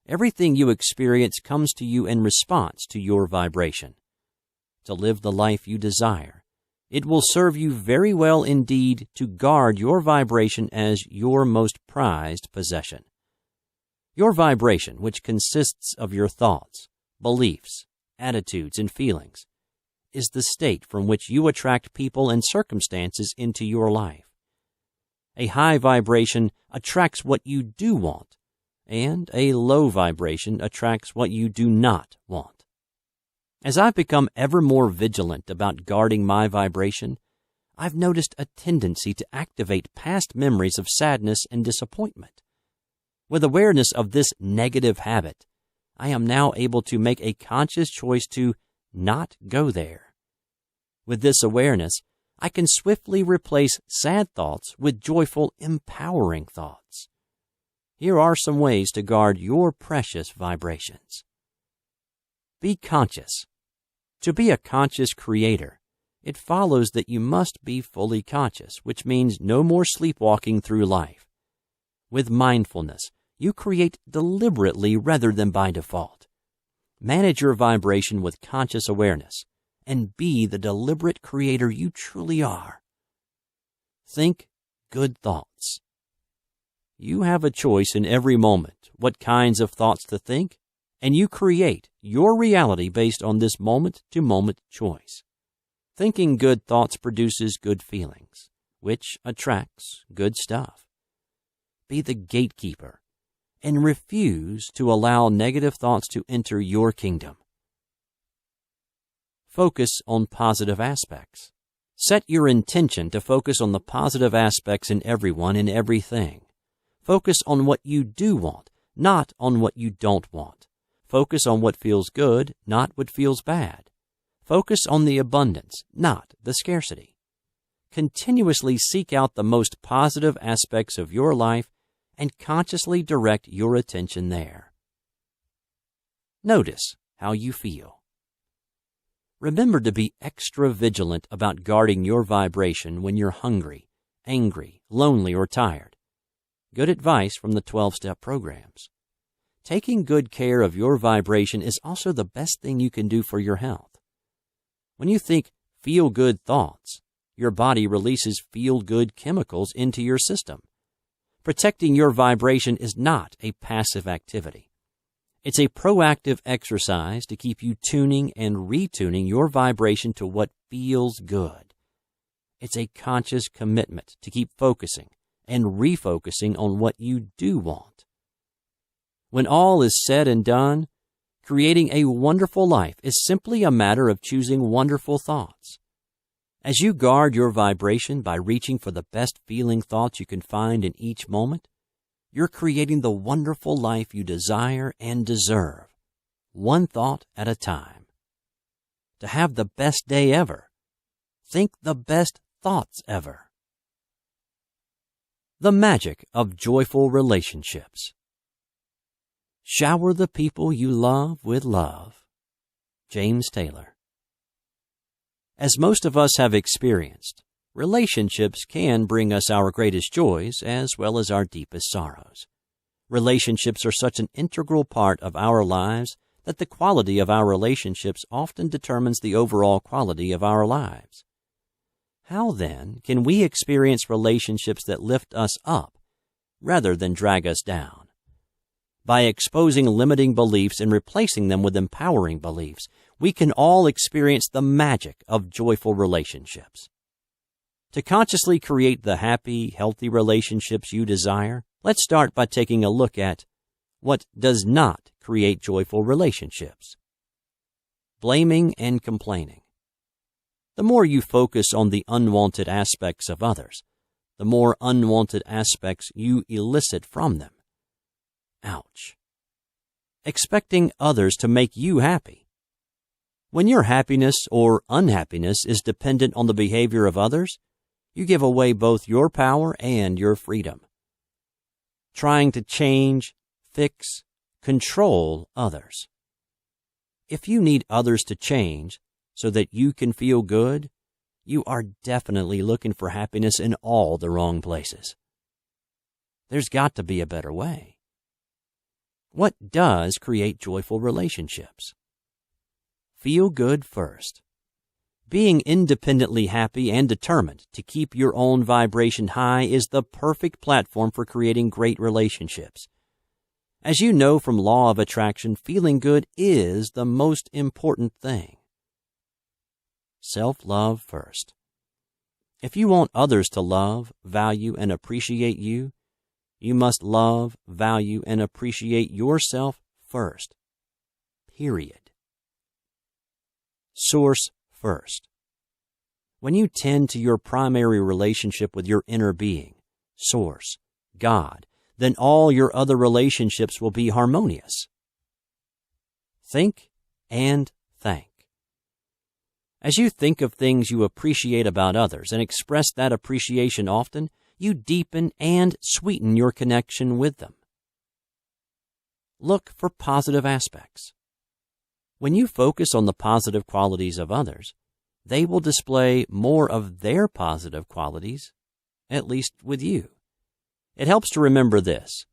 Everything you experience comes to you in response to your vibration. To live the life you desire, it will serve you very well indeed to guard your vibration as your most prized possession. Your vibration, which consists of your thoughts, beliefs, attitudes, and feelings, is the state from which you attract people and circumstances into your life. A high vibration attracts what you do want, and a low vibration attracts what you do not want. As I've become ever more vigilant about guarding my vibration, I've noticed a tendency to activate past memories of sadness and disappointment. With awareness of this negative habit, I am now able to make a conscious choice to not go there. With this awareness, I can swiftly replace sad thoughts with joyful, empowering thoughts. Here are some ways to guard your precious vibrations. Be conscious. To be a conscious creator, it follows that you must be fully conscious, which means no more sleepwalking through life. With mindfulness, you create deliberately rather than by default. Manage your vibration with conscious awareness, and be the deliberate creator you truly are. Think good thoughts. You have a choice in every moment what kinds of thoughts to think, and you create your reality based on this moment-to-moment choice. Thinking good thoughts produces good feelings, which attracts good stuff. Be the gatekeeper and refuse to allow negative thoughts to enter your kingdom. Focus on positive aspects. Set your intention to focus on the positive aspects in everyone and everything. Focus on what you do want, not on what you don't want. Focus on what feels good, not what feels bad. Focus on the abundance, not the scarcity. Continuously seek out the most positive aspects of your life and consciously direct your attention there. Notice how you feel. Remember to be extra vigilant about guarding your vibration when you're hungry, angry, lonely, or tired. Good advice from the 12-step programs. Taking good care of your vibration is also the best thing you can do for your health. When you think feel-good thoughts, your body releases feel-good chemicals into your system. Protecting your vibration is not a passive activity. It's a proactive exercise to keep you tuning and retuning your vibration to what feels good. It's a conscious commitment to keep focusing and refocusing on what you do want. When all is said and done, creating a wonderful life is simply a matter of choosing wonderful thoughts. As you guard your vibration by reaching for the best feeling thoughts you can find in each moment, you're creating the wonderful life you desire and deserve, one thought at a time. To have the best day ever, think the best thoughts ever. The magic of joyful relationships. Shower the people you love with love. James Taylor. As most of us have experienced, relationships can bring us our greatest joys as well as our deepest sorrows. Relationships are such an integral part of our lives that the quality of our relationships often determines the overall quality of our lives. How then can we experience relationships that lift us up rather than drag us down? By exposing limiting beliefs and replacing them with empowering beliefs, we can all experience the magic of joyful relationships. To consciously create the happy, healthy relationships you desire, let's start by taking a look at what does not create joyful relationships. Blaming and complaining. The more you focus on the unwanted aspects of others, the more unwanted aspects you elicit from them. Ouch. Expecting others to make you happy. When your happiness or unhappiness is dependent on the behavior of others, you give away both your power and your freedom. Trying to change, fix, control others. If you need others to change so that you can feel good, you are definitely looking for happiness in all the wrong places. There's got to be a better way. What does create joyful relationships? Feel good first. Being independently happy and determined to keep your own vibration high is the perfect platform for creating great relationships. As you know from law of attraction, feeling good is the most important thing. Self-love first. If you want others to love, value, and appreciate you, you must love, value, and appreciate yourself first. Period. Source first. When you tend to your primary relationship with your inner being, Source, God, then all your other relationships will be harmonious. Think and thank. As you think of things you appreciate about others and express that appreciation often, you deepen and sweeten your connection with them. Look for positive aspects. When you focus on the positive qualities of others, they will display more of their positive qualities, at least with you. It helps to remember this.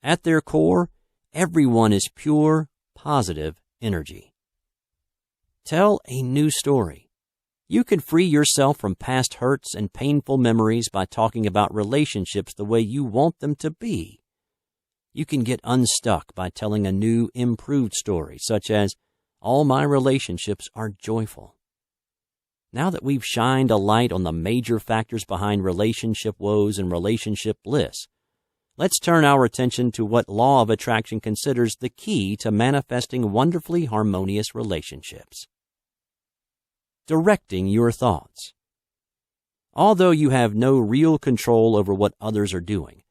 At their core, everyone is pure, positive energy. Tell a new story. You can free yourself from past hurts and painful memories by talking about relationships the way you want them to be. You can get unstuck by telling a new, improved story, such as, "All my relationships are joyful." Now that we've shined a light on the major factors behind relationship woes and relationship bliss, let's turn our attention to what law of attraction considers the key to manifesting wonderfully harmonious relationships. Directing your thoughts. Although you have no real control over what others are doing,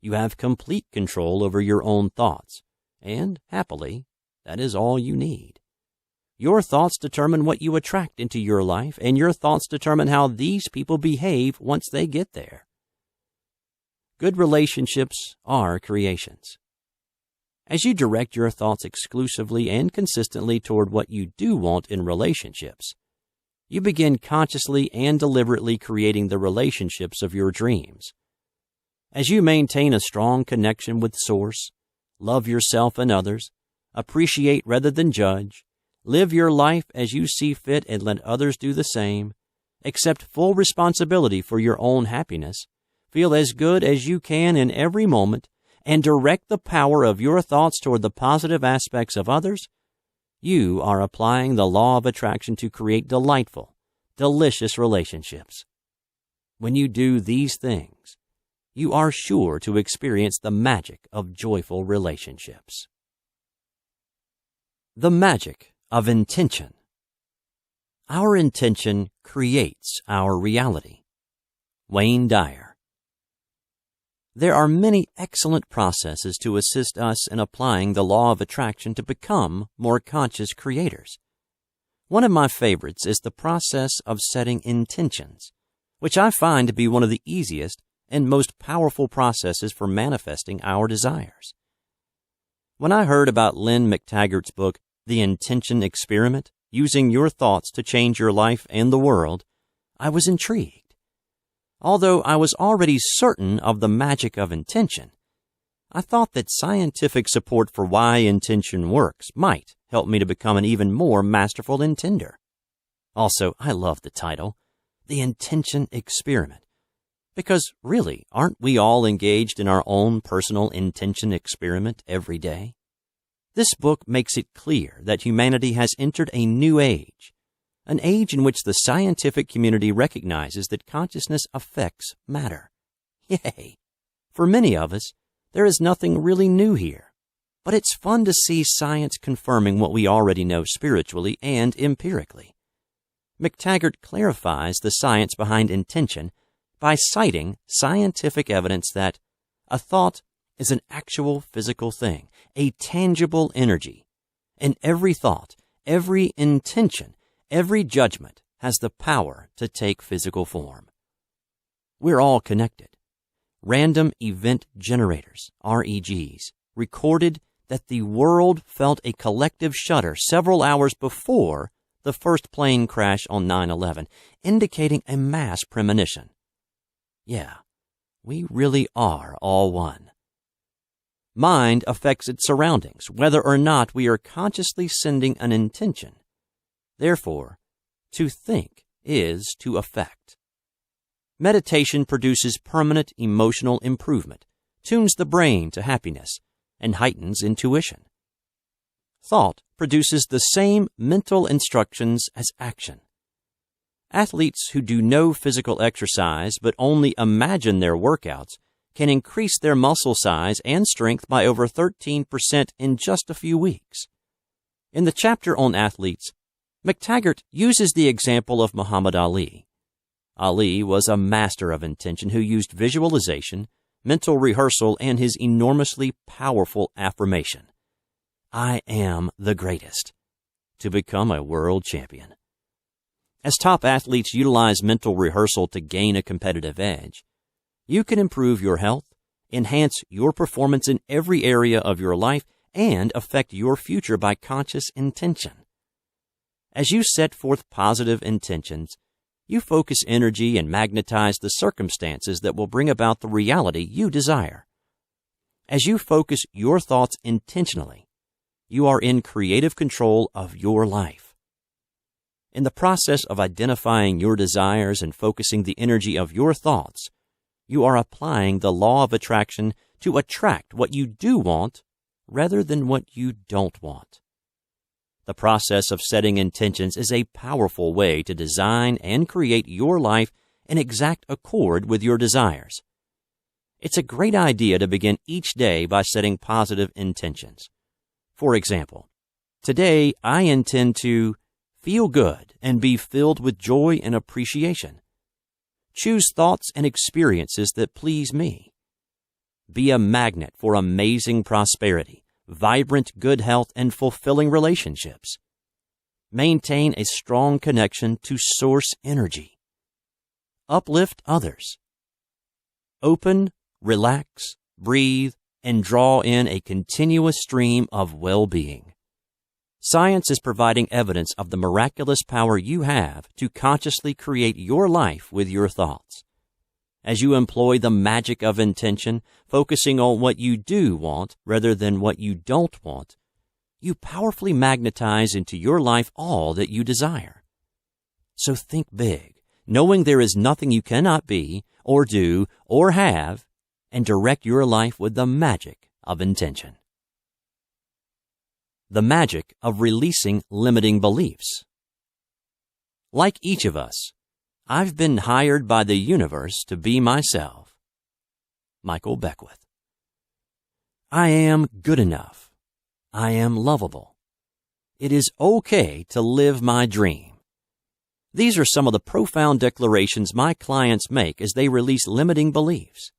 you have complete control over your own thoughts, and, happily, that is all you need. Your thoughts determine what you attract into your life, and your thoughts determine how these people behave once they get there. Good relationships are creations. As you direct your thoughts exclusively and consistently toward what you do want in relationships, you begin consciously and deliberately creating the relationships of your dreams. As you maintain a strong connection with Source, love yourself and others, appreciate rather than judge, live your life as you see fit and let others do the same, accept full responsibility for your own happiness, feel as good as you can in every moment, and direct the power of your thoughts toward the positive aspects of others, you are applying the law of attraction to create delightful, delicious relationships. When you do these things, you are sure to experience the magic of joyful relationships. The magic of intention. Our intention creates our reality. Wayne Dyer. There are many excellent processes to assist us in applying the law of attraction to become more conscious creators. One of my favorites is the process of setting intentions, which I find to be one of the easiest and most powerful processes for manifesting our desires. When I heard about Lynn McTaggart's book, The Intention Experiment, Using Your Thoughts to Change Your Life and the World, I was intrigued. Although I was already certain of the magic of intention, I thought that scientific support for why intention works might help me to become an even more masterful intender. Also, I love the title, The Intention Experiment, because really, aren't we all engaged in our own personal intention experiment every day? This book makes it clear that humanity has entered a new age, an age in which the scientific community recognizes that consciousness affects matter. Yay! For many of us, there is nothing really new here. but it's fun to see science confirming what we already know spiritually and empirically. McTaggart clarifies the science behind intention by citing scientific evidence that a thought is an actual physical thing, a tangible energy, and every thought, every intention, every judgment has the power to take physical form. We're all connected. Random event generators, REGs, recorded that the world felt a collective shudder several hours before the first plane crash on 9/11, indicating a mass premonition. Yeah, we really are all one. Mind affects its surroundings, whether or not we are consciously sending an intention. Therefore, to think is to affect. Meditation produces permanent emotional improvement, tunes the brain to happiness, and heightens intuition. Thought produces the same mental instructions as action. Athletes who do no physical exercise but only imagine their workouts can increase their muscle size and strength by over 13% in just a few weeks. In the chapter on athletes, McTaggart uses the example of Muhammad Ali. Ali was a master of intention who used visualization, mental rehearsal, and his enormously powerful affirmation, "I am the greatest," to become a world champion. As top athletes utilize mental rehearsal to gain a competitive edge, you can improve your health, enhance your performance in every area of your life, and affect your future by conscious intention. As you set forth positive intentions, you focus energy and magnetize the circumstances that will bring about the reality you desire. As you focus your thoughts intentionally, you are in creative control of your life. In the process of identifying your desires and focusing the energy of your thoughts, you are applying the law of attraction to attract what you do want rather than what you don't want. The process of setting intentions is a powerful way to design and create your life in exact accord with your desires. It's a great idea to begin each day by setting positive intentions. For example, today I intend to feel good and be filled with joy and appreciation. Choose thoughts and experiences that please me. Be a magnet for amazing prosperity, vibrant good health, and fulfilling relationships. Maintain a strong connection to source energy. Uplift others. Open, relax, breathe, and draw in a continuous stream of well-being. Science is providing evidence of the miraculous power you have to consciously create your life with your thoughts. As you employ the magic of intention, focusing on what you do want rather than what you don't want, you powerfully magnetize into your life all that you desire. So think big, knowing there is nothing you cannot be, or do, or have, and direct your life with the magic of intention. The magic of releasing limiting beliefs. Like each of us, I've been hired by the universe to be myself. Michael Beckwith. I am good enough. I am lovable. It is okay to live my dream. These are some of the profound declarations my clients make as they release limiting beliefs.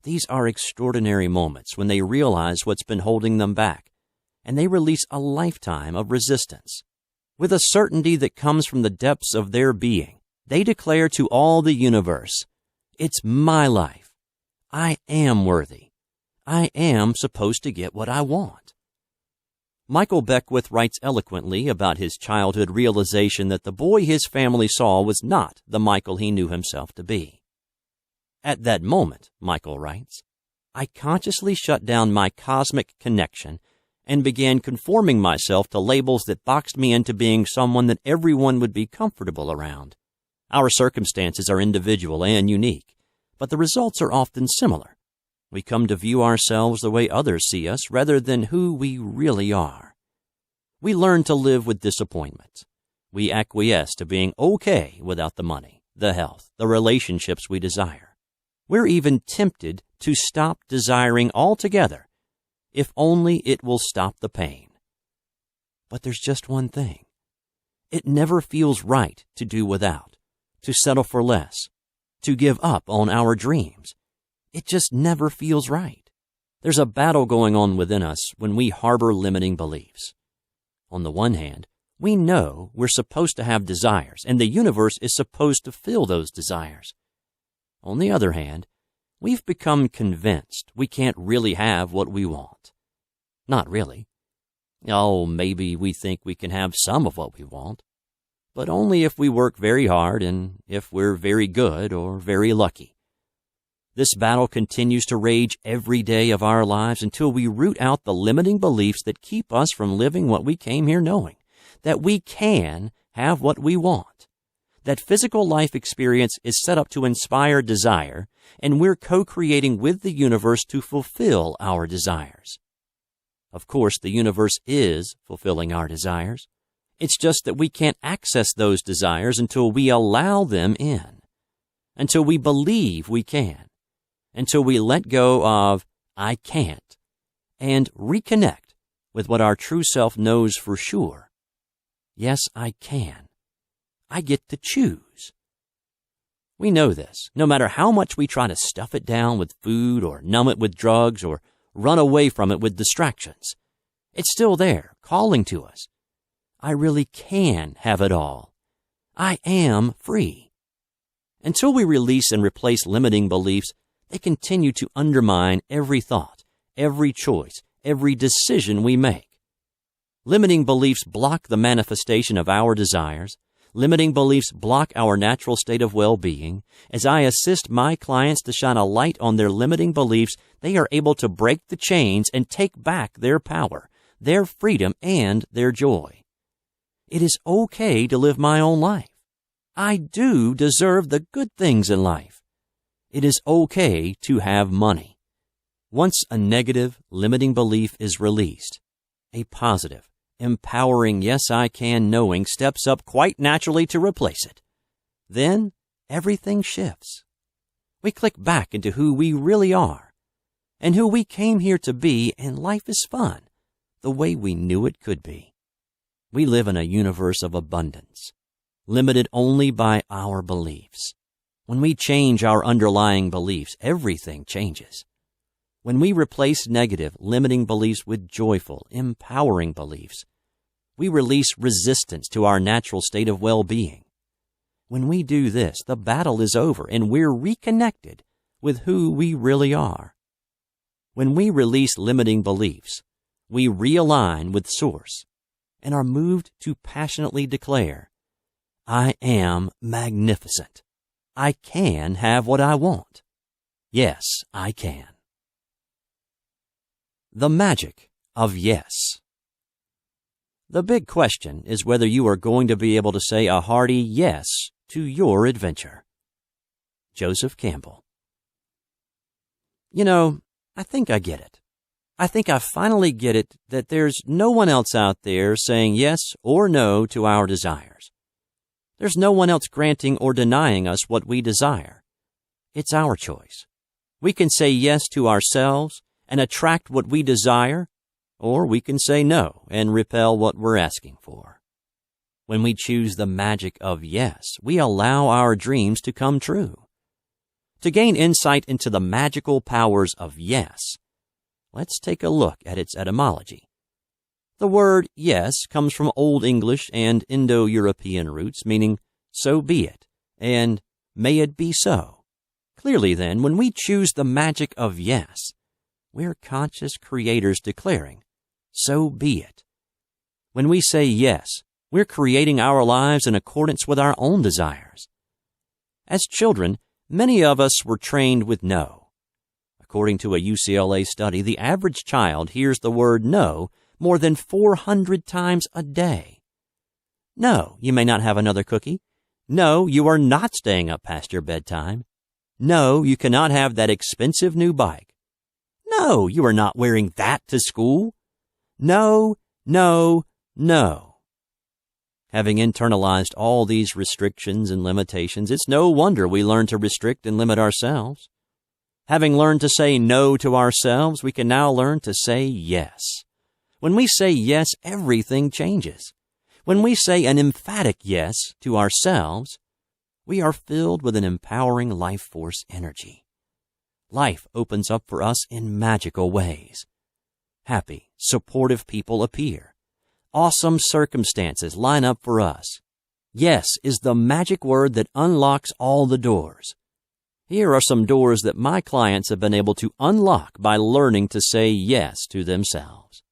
These are extraordinary moments when they realize what's been holding them back, and they release a lifetime of resistance. With a certainty that comes from the depths of their being, they declare to all the universe, "It's my life. I am worthy. I am supposed to get what I want." Michael Beckwith writes eloquently about his childhood realization that the boy his family saw was not the Michael he knew himself to be. At that moment, Michael writes, I consciously shut down my cosmic connection and began conforming myself to labels that boxed me into being someone that everyone would be comfortable around. Our circumstances are individual and unique, but the results are often similar. We come to view ourselves the way others see us rather than who we really are. We learn to live with disappointment. We acquiesce to being okay without the money, the health, the relationships we desire. We're even tempted to stop desiring altogether if only it will stop the pain. But there's just one thing. It never feels right to do without, to settle for less, to give up on our dreams. It just never feels right. There's a battle going on within us when we harbor limiting beliefs. On the one hand, we know we're supposed to have desires, and the universe is supposed to fill those desires. On the other hand, we've become convinced we can't really have what we want. Not really. Oh, maybe we think we can have some of what we want, but only if we work very hard and if we're very good or very lucky. This battle continues to rage every day of our lives until we root out the limiting beliefs that keep us from living what we came here knowing, that we can have what we want, that physical life experience is set up to inspire desire, and we're co-creating with the universe to fulfill our desires. Of course, the universe is fulfilling our desires. It's just that we can't access those desires until we allow them in, until we believe we can, until we let go of "I can't" and reconnect with what our true self knows for sure. Yes, I can. I get to choose. We know this. No matter how much we try to stuff it down with food or numb it with drugs or run away from it with distractions, it's still there, calling to us. I really can have it all. I am free. Until we release and replace limiting beliefs, they continue to undermine every thought, every choice, every decision we make. Limiting beliefs block the manifestation of our desires. Limiting beliefs block our natural state of well-being. As I assist my clients to shine a light on their limiting beliefs, they are able to break the chains and take back their power, their freedom, and their joy. It is okay to live my own life. I do deserve the good things in life. It is okay to have money. Once a negative, limiting belief is released, a positive, empowering "yes, I can" knowing steps up quite naturally to replace it. Then everything shifts. We click back into who we really are and who we came here to be, and life is fun, the way we knew it could be. We live in a universe of abundance, limited only by our beliefs. When we change our underlying beliefs, everything changes. When we replace negative, limiting beliefs with joyful, empowering beliefs, we release resistance to our natural state of well-being. When we do this, the battle is over and we're reconnected with who we really are. When we release limiting beliefs, we realign with Source and are moved to passionately declare, "I am magnificent. I can have what I want. Yes, I can." The magic of yes. The big question is whether you are going to be able to say a hearty yes to your adventure. Joseph Campbell. You know, I think I get it. I think I finally get it that there's no one else out there saying yes or no to our desires. There's no one else granting or denying us what we desire. It's our choice. We can say yes to ourselves and attract what we desire, or we can say no and repel what we're asking for. When we choose the magic of yes, we allow our dreams to come true. To gain insight into the magical powers of yes, let's take a look at its etymology. The word yes comes from Old English and Indo-European roots, meaning "so be it" and "may it be so." Clearly then, when we choose the magic of yes, we're conscious creators declaring, "so be it." When we say yes, we're creating our lives in accordance with our own desires. As children, many of us were trained with no. According to a UCLA study, the average child hears the word no more than 400 times a day. No, you may not have another cookie. No, you are not staying up past your bedtime. No, you cannot have that expensive new bike. No, you are not wearing that to school. No, no, no. Having internalized all these restrictions and limitations, it's no wonder we learn to restrict and limit ourselves. Having learned to say no to ourselves, we can now learn to say yes. When we say yes, everything changes. When we say an emphatic yes to ourselves, we are filled with an empowering life force energy. Life opens up for us in magical ways. Happy, supportive people appear. Awesome circumstances line up for us. Yes is the magic word that unlocks all the doors. Here are some doors that my clients have been able to unlock by learning to say yes to themselves.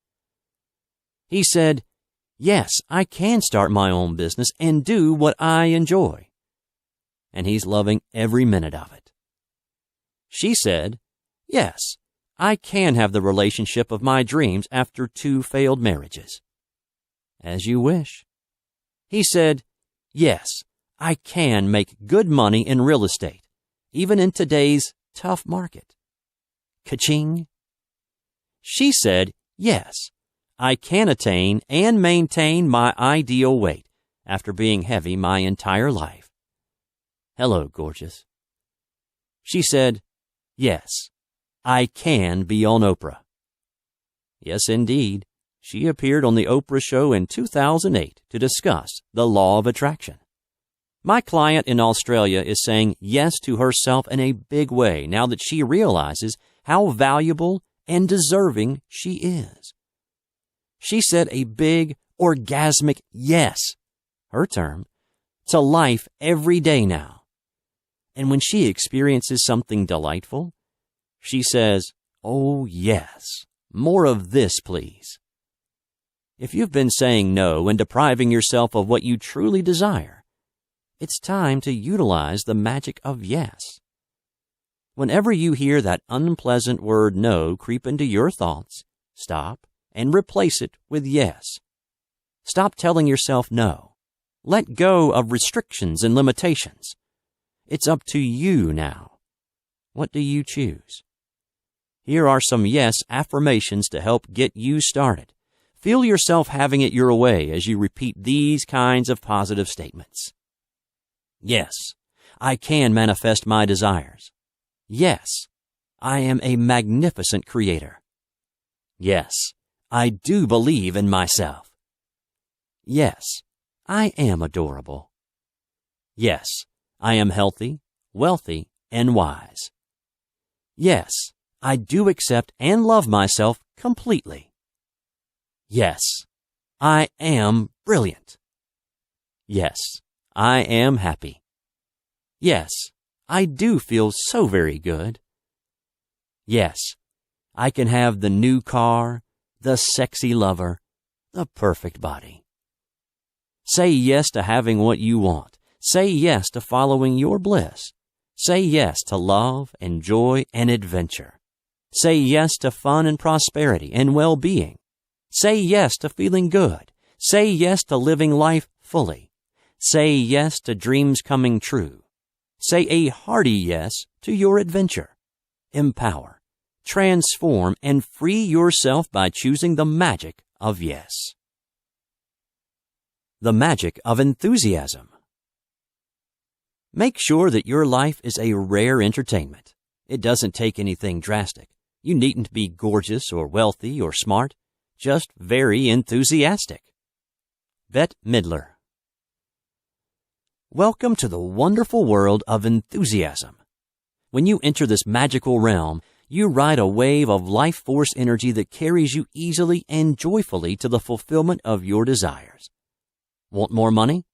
He said, "Yes, I can start my own business and do what I enjoy." And he's loving every minute of it. She said, "Yes, I can have the relationship of my dreams after 2 failed marriages." As you wish. He said, "Yes, I can make good money in real estate, even in today's tough market." Ka-ching. She said, "Yes, I can attain and maintain my ideal weight after being heavy my entire life." Hello, gorgeous. She said, "Yes, I can be on Oprah." Yes, indeed. She appeared on the Oprah show in 2008 to discuss the law of attraction. My client in Australia is saying yes to herself in a big way now that she realizes how valuable and deserving she is. She said a big, orgasmic yes, her term, to life every day now. And when she experiences something delightful, she says, "Oh yes, more of this, please." If you've been saying no and depriving yourself of what you truly desire, it's time to utilize the magic of yes. Whenever you hear that unpleasant word no creep into your thoughts, stop and replace it with yes. Stop telling yourself no. Let go of restrictions and limitations. It's up to you now. What do you choose? Here are some yes affirmations to help get you started. Feel yourself having it your way as you repeat these kinds of positive statements. Yes, I can manifest my desires. Yes, I am a magnificent creator. Yes, I do believe in myself. Yes, I am adorable. Yes, I am healthy, wealthy, and wise. Yes, I do accept and love myself completely. Yes, I am brilliant. Yes, I am happy. Yes, I do feel so very good. Yes, I can have the new car, the sexy lover, the perfect body. Say yes to having what you want. Say yes to following your bliss. Say yes to love and joy and adventure. Say yes to fun and prosperity and well-being. Say yes to feeling good. Say yes to living life fully. Say yes to dreams coming true. Say a hearty yes to your adventure. Empower, transform, and free yourself by choosing the magic of yes. The magic of enthusiasm. Make sure that your life is a rare entertainment. It doesn't take anything drastic. You needn't be gorgeous or wealthy or smart, just very enthusiastic. Bette Midler. Welcome to the wonderful world of enthusiasm. When you enter this magical realm, you ride a wave of life force energy that carries you easily and joyfully to the fulfillment of your desires. Want more money?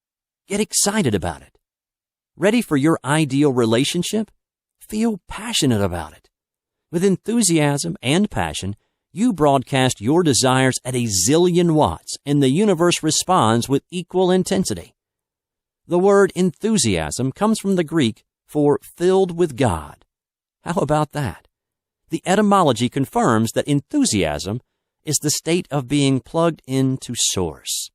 Get excited about it. Ready for your ideal relationship? Feel passionate about it. With enthusiasm and passion, you broadcast your desires at a zillion watts, and the universe responds with equal intensity. The word enthusiasm comes from the Greek for filled with God. How about that? The etymology confirms that enthusiasm is the state of being plugged into Source.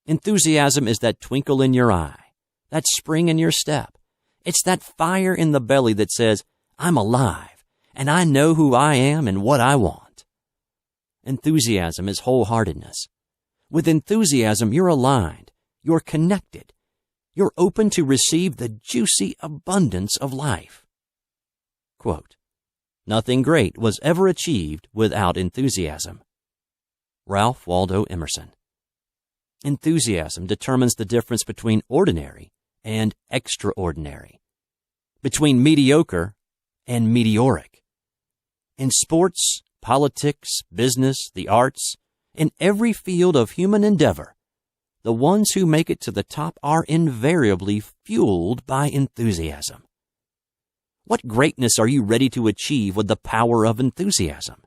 Enthusiasm is that twinkle in your eye, that spring in your step. It's that fire in the belly that says, I'm alive, and I know who I am and what I want. Enthusiasm is wholeheartedness. With enthusiasm, you're aligned, you're connected, you're open to receive the juicy abundance of life. Quote, Nothing great was ever achieved without enthusiasm. Ralph Waldo Emerson. Enthusiasm determines the difference between ordinary and extraordinary, between mediocre and meteoric. In sports, politics, business, the arts, in every field of human endeavor, the ones who make it to the top are invariably fueled by enthusiasm. What greatness are you ready to achieve with the power of enthusiasm?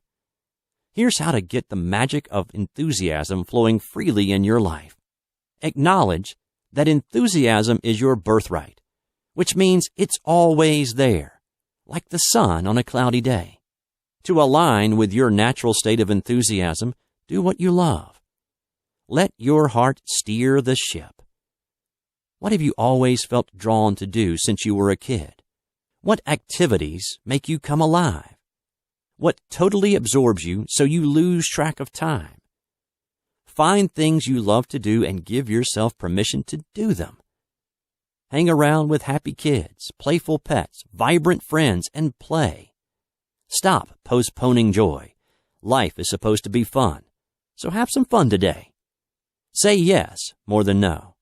Here's how to get the magic of enthusiasm flowing freely in your life. Acknowledge that enthusiasm is your birthright, which means it's always there, like the sun on a cloudy day. To align with your natural state of enthusiasm, do what you love. Let your heart steer the ship. What have you always felt drawn to do since you were a kid? What activities make you come alive? What totally absorbs you so you lose track of time? Find things you love to do and give yourself permission to do them. Hang around with happy kids, playful pets, vibrant friends, and play. Stop postponing joy. Life is supposed to be fun, so have some fun today. Say yes more than no.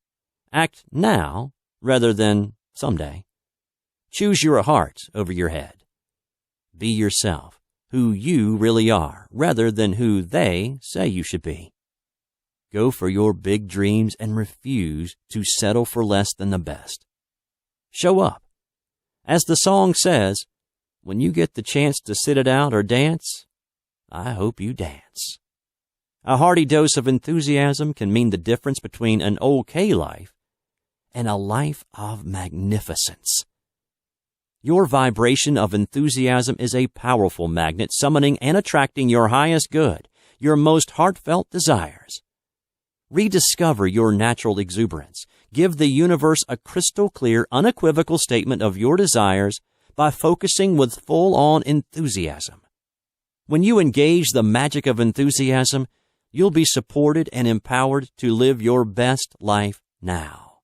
Act now rather than someday. Choose your heart over your head. Be yourself, who you really are, rather than who they say you should be. Go for your big dreams and refuse to settle for less than the best. Show up. As the song says, when you get the chance to sit it out or dance, I hope you dance. A hearty dose of enthusiasm can mean the difference between an okay life and a life of magnificence. Your vibration of enthusiasm is a powerful magnet summoning and attracting your highest good, your most heartfelt desires. Rediscover your natural exuberance. Give the universe a crystal clear, unequivocal statement of your desires by focusing with full-on enthusiasm. When you engage the magic of enthusiasm, you'll be supported and empowered to live your best life now.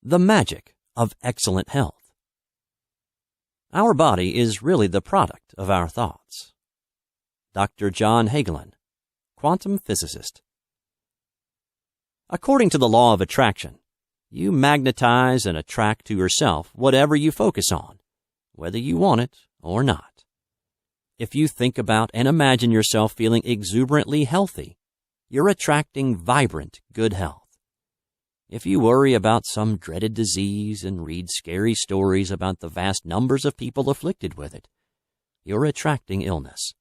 The magic of excellent health. Our body is really the product of our thoughts. Dr. John Hagelin, quantum physicist. According to the law of attraction, you magnetize and attract to yourself whatever you focus on, whether you want it or not. If you think about and imagine yourself feeling exuberantly healthy, you're attracting vibrant good health. If you worry about some dreaded disease and read scary stories about the vast numbers of people afflicted with it, you're attracting illness.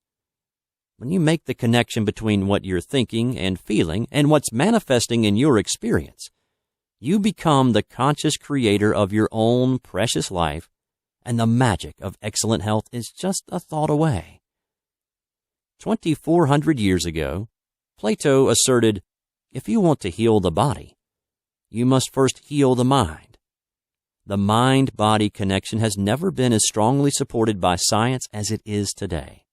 When you make the connection between what you're thinking and feeling and what's manifesting in your experience, you become the conscious creator of your own precious life, and the magic of excellent health is just a thought away. 2,400 years ago, Plato asserted, if you want to heal the body, you must first heal the mind. The mind-body connection has never been as strongly supported by science as it is today.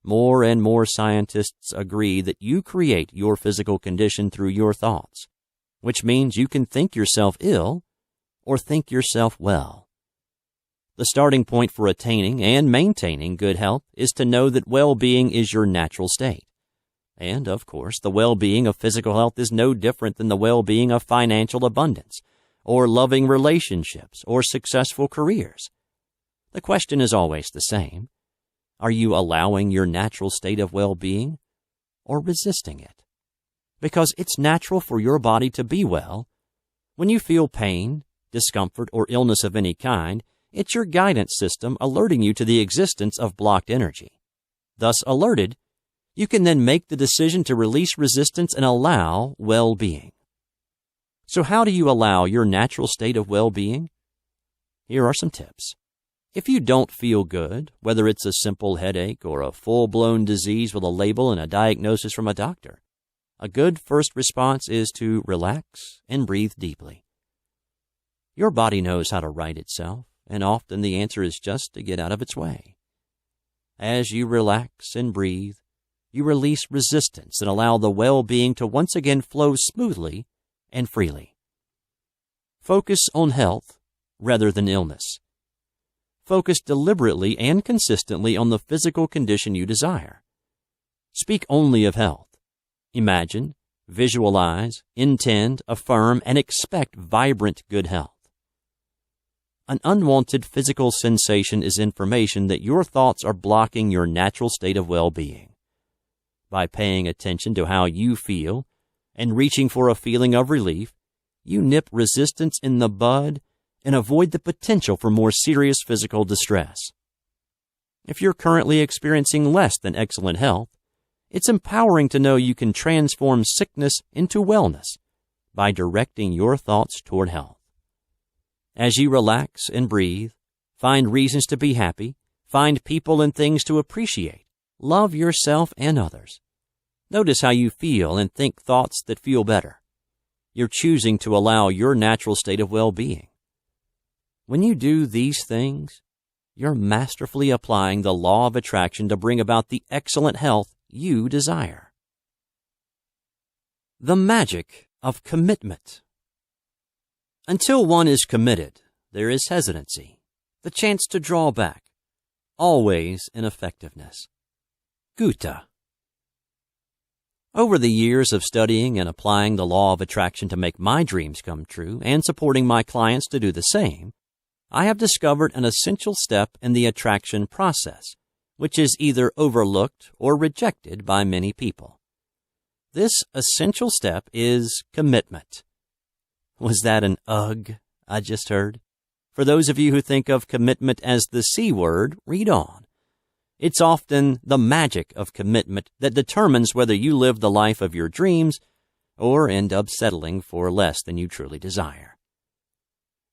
More and more scientists agree that you create your physical condition through your thoughts, which means you can think yourself ill or think yourself well. The starting point for attaining and maintaining good health is to know that well-being is your natural state. And, of course, the well-being of physical health is no different than the well-being of financial abundance, or loving relationships, or successful careers. The question is always the same. Are you allowing your natural state of well-being, or resisting it? Because it's natural for your body to be well. When you feel pain, discomfort, or illness of any kind, it's your guidance system alerting you to the existence of blocked energy. Thus alerted, you can then make the decision to release resistance and allow well-being. So how do you allow your natural state of well-being? Here are some tips. If you don't feel good, whether it's a simple headache or a full-blown disease with a label and a diagnosis from a doctor, a good first response is to relax and breathe deeply. Your body knows how to right itself, and often the answer is just to get out of its way. As you relax and breathe, you release resistance and allow the well-being to once again flow smoothly and freely. Focus on health rather than illness. Focus deliberately and consistently on the physical condition you desire. Speak only of health. Imagine, visualize, intend, affirm, and expect vibrant good health. An unwanted physical sensation is information that your thoughts are blocking your natural state of well-being. By paying attention to how you feel and reaching for a feeling of relief, you nip resistance in the bud and avoid the potential for more serious physical distress. If you're currently experiencing less than excellent health, it's empowering to know you can transform sickness into wellness by directing your thoughts toward health. As you relax and breathe, find reasons to be happy, find people and things to appreciate, love yourself and others. Notice how you feel and think thoughts that feel better. You're choosing to allow your natural state of well-being. When you do these things, you're masterfully applying the law of attraction to bring about the excellent health you desire. The magic of commitment. Until one is committed, there is hesitancy, the chance to draw back, always ineffectiveness. Goethe. Over the years of studying and applying the law of attraction to make my dreams come true and supporting my clients to do the same, I have discovered an essential step in the attraction process, which is either overlooked or rejected by many people. This essential step is commitment. Was that an ugh I just heard? For those of you who think of commitment as the C word, read on. It's often the magic of commitment that determines whether you live the life of your dreams or end up settling for less than you truly desire.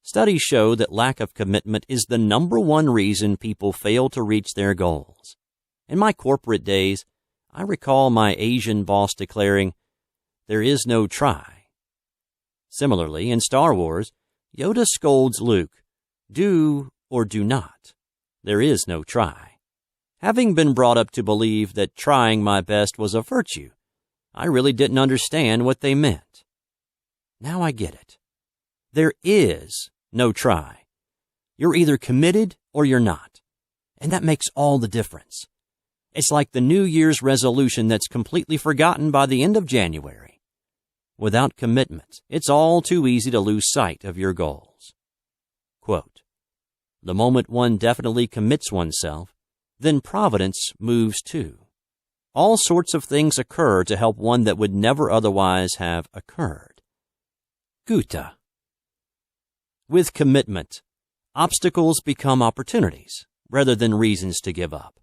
Studies show that lack of commitment is the number one reason people fail to reach their goals. In my corporate days, I recall my Asian boss declaring, "There is no try." Similarly, in Star Wars, Yoda scolds Luke, "Do or do not. There is no try." Having been brought up to believe that trying my best was a virtue, I really didn't understand what they meant. Now I get it. There is no try. You're either committed or you're not. And that makes all the difference. It's like the New Year's resolution that's completely forgotten by the end of January. Without commitment, it's all too easy to lose sight of your goals. Quote, "The moment one definitely commits oneself, then providence moves too. All sorts of things occur to help one that would never otherwise have occurred." Goethe. With commitment, obstacles become opportunities rather than reasons to give up.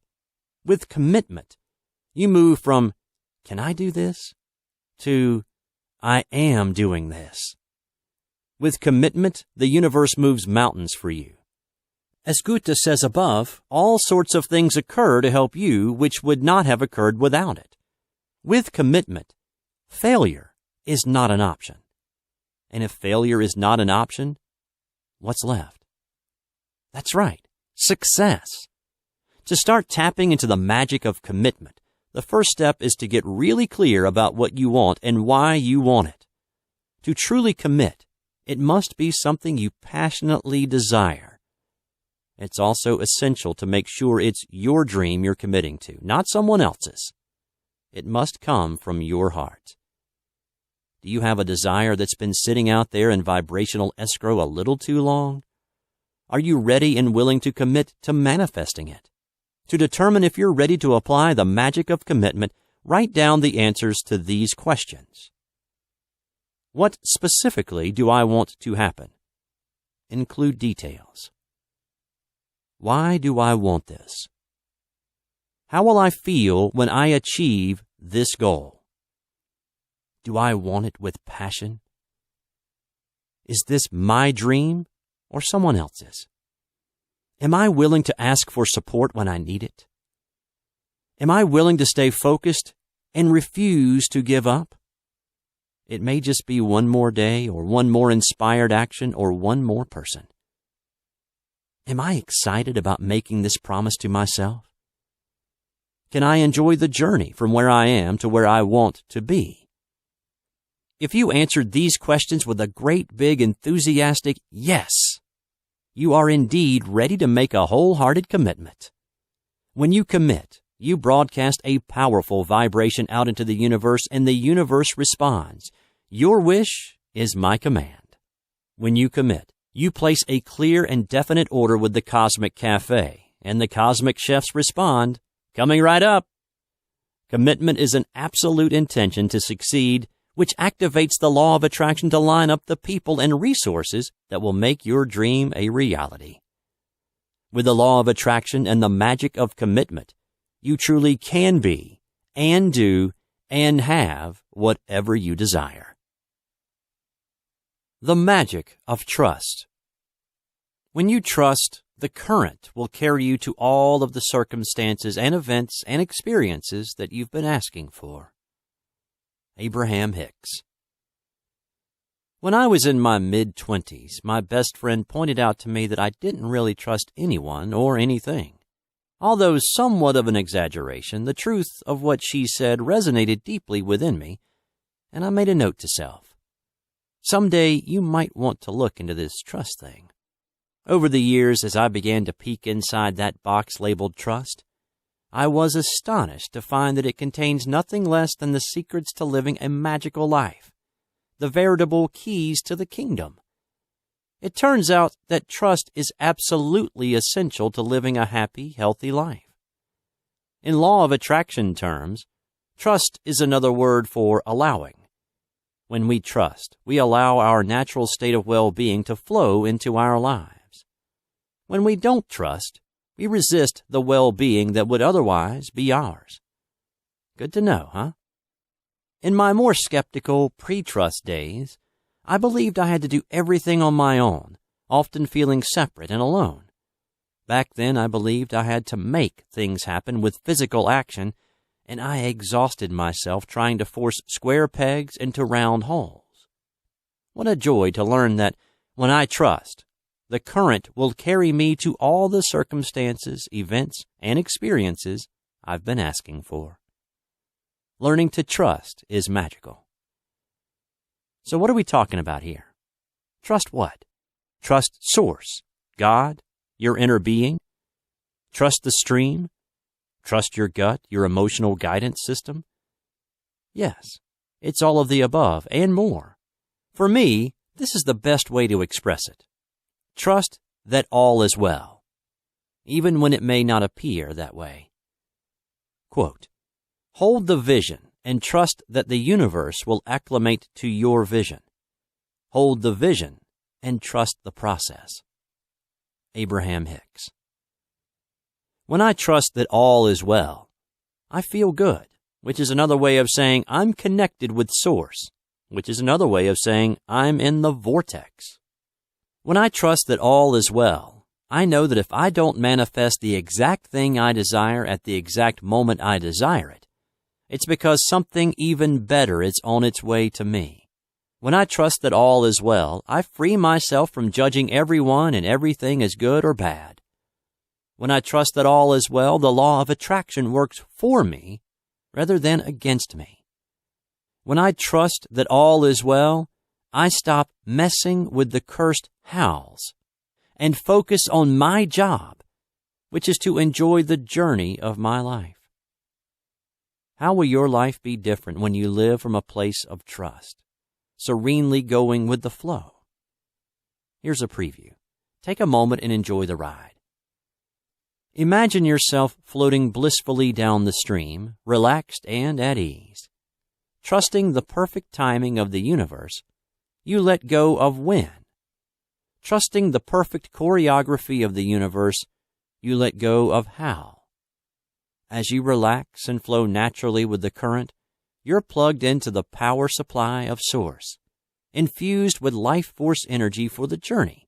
With commitment, you move from, "Can I do this?" to, "I am doing this." With commitment, the universe moves mountains for you. As Goethe says above, all sorts of things occur to help you which would not have occurred without it. With commitment, failure is not an option. And if failure is not an option, what's left? That's right, success. To start tapping into the magic of commitment, the first step is to get really clear about what you want and why you want it. To truly commit, it must be something you passionately desire. It's also essential to make sure it's your dream you're committing to, not someone else's. It must come from your heart. Do you have a desire that's been sitting out there in vibrational escrow a little too long? Are you ready and willing to commit to manifesting it? To determine if you're ready to apply the magic of commitment, write down the answers to these questions. What specifically do I want to happen? Include details. Why do I want this? How will I feel when I achieve this goal? Do I want it with passion? Is this my dream or someone else's? Am I willing to ask for support when I need it? Am I willing to stay focused and refuse to give up? It may just be one more day or one more inspired action or one more person. Am I excited about making this promise to myself? Can I enjoy the journey from where I am to where I want to be? If you answered these questions with a great big enthusiastic yes, you are indeed ready to make a wholehearted commitment. When you commit, you broadcast a powerful vibration out into the universe, and the universe responds. Your wish is my command. When you commit, you place a clear and definite order with the Cosmic Cafe, and the Cosmic Chefs respond, coming right up. Commitment is an absolute intention to succeed, which activates the law of attraction to line up the people and resources that will make your dream a reality. With the law of attraction and the magic of commitment, you truly can be, and do, and have whatever you desire. The magic of trust. When you trust, the current will carry you to all of the circumstances and events and experiences that you've been asking for. Abraham Hicks. When I was in my mid-20s, my best friend pointed out to me that I didn't really trust anyone or anything. Although somewhat of an exaggeration, the truth of what she said resonated deeply within me, and I made a note to self. Someday you might want to look into this trust thing. Over the years, as I began to peek inside that box labeled trust, I was astonished to find that it contains nothing less than the secrets to living a magical life, the veritable keys to the kingdom. It turns out that trust is absolutely essential to living a happy, healthy life. In law of attraction terms, trust is another word for allowing. When we trust, we allow our natural state of well-being to flow into our lives. When we don't trust, we resist the well-being that would otherwise be ours. Good to know, huh? In my more skeptical, pre-trust days, I believed I had to do everything on my own, often feeling separate and alone. Back then, I believed I had to make things happen with physical action, and I exhausted myself trying to force square pegs into round holes. What a joy to learn that when I trust, the current will carry me to all the circumstances, events, and experiences I've been asking for. Learning to trust is magical. So what are we talking about here? Trust what? Trust Source, God, your inner being? Trust the stream? Trust your gut, your emotional guidance system? Yes, it's all of the above and more. For me, this is the best way to express it. Trust that all is well, even when it may not appear that way. Quote, hold the vision and trust that the universe will acclimate to your vision. Hold the vision and trust the process. Abraham Hicks. When I trust that all is well, I feel good, which is another way of saying I'm connected with Source, which is another way of saying I'm in the vortex. When I trust that all is well, I know that if I don't manifest the exact thing I desire at the exact moment I desire it, it's because something even better is on its way to me. When I trust that all is well, I free myself from judging everyone and everything as good or bad. When I trust that all is well, the law of attraction works for me rather than against me. When I trust that all is well, I stop messing with the cursed hows and focus on my job, which is to enjoy the journey of my life. How will your life be different when you live from a place of trust, serenely going with the flow? Here's a preview. Take a moment and enjoy the ride. Imagine yourself floating blissfully down the stream, relaxed and at ease. Trusting the perfect timing of the universe, you let go of when. Trusting the perfect choreography of the universe, you let go of how. As you relax and flow naturally with the current, you're plugged into the power supply of Source, infused with life force energy for the journey.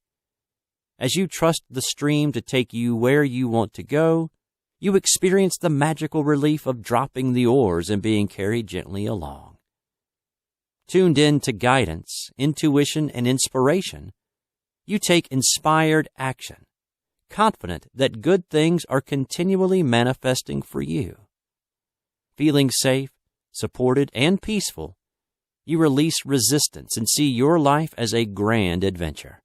As you trust the stream to take you where you want to go, you experience the magical relief of dropping the oars and being carried gently along. Tuned in to guidance, intuition, and inspiration, you take inspired action, confident that good things are continually manifesting for you. Feeling safe, supported, and peaceful, you release resistance and see your life as a grand adventure.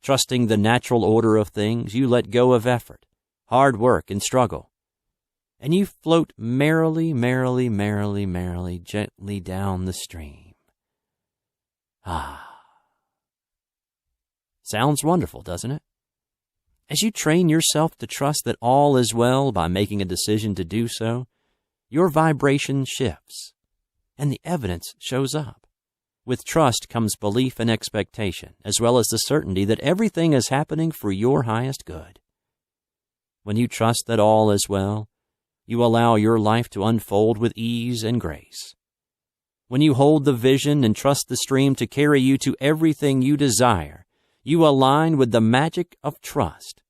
Trusting the natural order of things, you let go of effort, hard work, and struggle, and you float merrily, merrily, merrily, merrily, gently down the stream. Sounds wonderful, doesn't it? As you train yourself to trust that all is well by making a decision to do so, your vibration shifts, and the evidence shows up. With trust comes belief and expectation, as well as the certainty that everything is happening for your highest good. When you trust that all is well, you allow your life to unfold with ease and grace. When you hold the vision and trust the stream to carry you to everything you desire, you align with the magic of trust,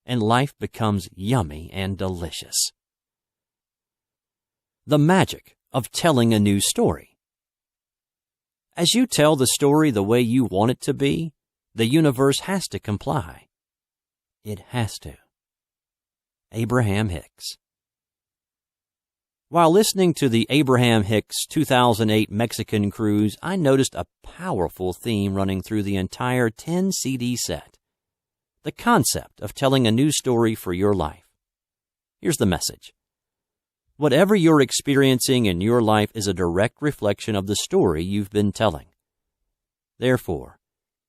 and life becomes yummy and delicious. The magic of telling a new story. As you tell the story the way you want it to be, the universe has to comply. It has to. Abraham Hicks. While listening to the Abraham Hicks 2008 Mexican cruise, I noticed a powerful theme running through the entire 10-CD set. The concept of telling a new story for your life. Here's the message. Whatever you're experiencing in your life is a direct reflection of the story you've been telling. Therefore,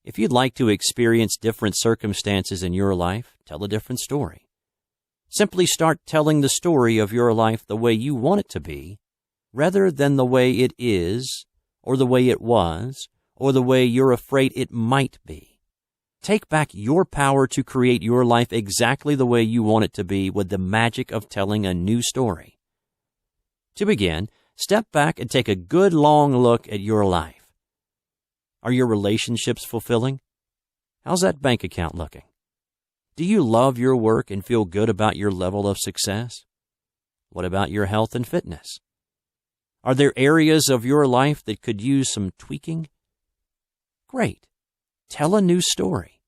if you'd like to experience different circumstances in your life, tell a different story. Simply start telling the story of your life the way you want it to be, rather than the way it is, or the way it was, or the way you're afraid it might be. Take back your power to create your life exactly the way you want it to be with the magic of telling a new story. To begin, step back and take a good long look at your life. Are your relationships fulfilling? How's that bank account looking? Do you love your work and feel good about your level of success? What about your health and fitness? Are there areas of your life that could use some tweaking? Great. Tell a new story.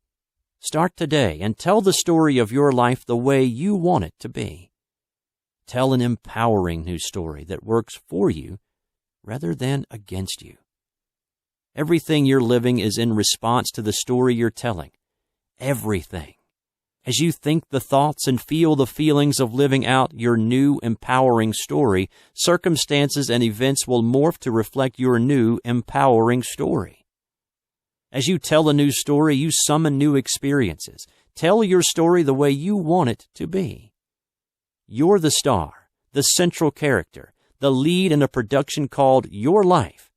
Start today and tell the story of your life the way you want it to be. Tell an empowering new story that works for you rather than against you. Everything you're living is in response to the story you're telling. Everything. As you think the thoughts and feel the feelings of living out your new empowering story, circumstances and events will morph to reflect your new empowering story. As you tell a new story, you summon new experiences. Tell your story the way you want it to be. You're the star, the central character, the lead in a production called Your Life.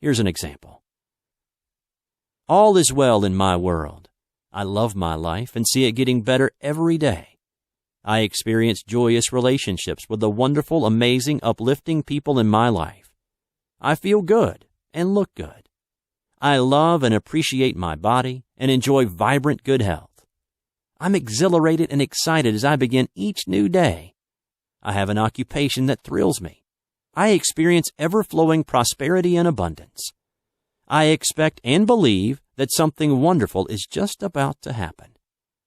Here's an example. All is well in my world. I love my life and see it getting better every day. I experience joyous relationships with the wonderful, amazing, uplifting people in my life. I feel good and look good. I love and appreciate my body and enjoy vibrant good health. I'm exhilarated and excited as I begin each new day. I have an occupation that thrills me. I experience ever-flowing prosperity and abundance. I expect and believe that something wonderful is just about to happen.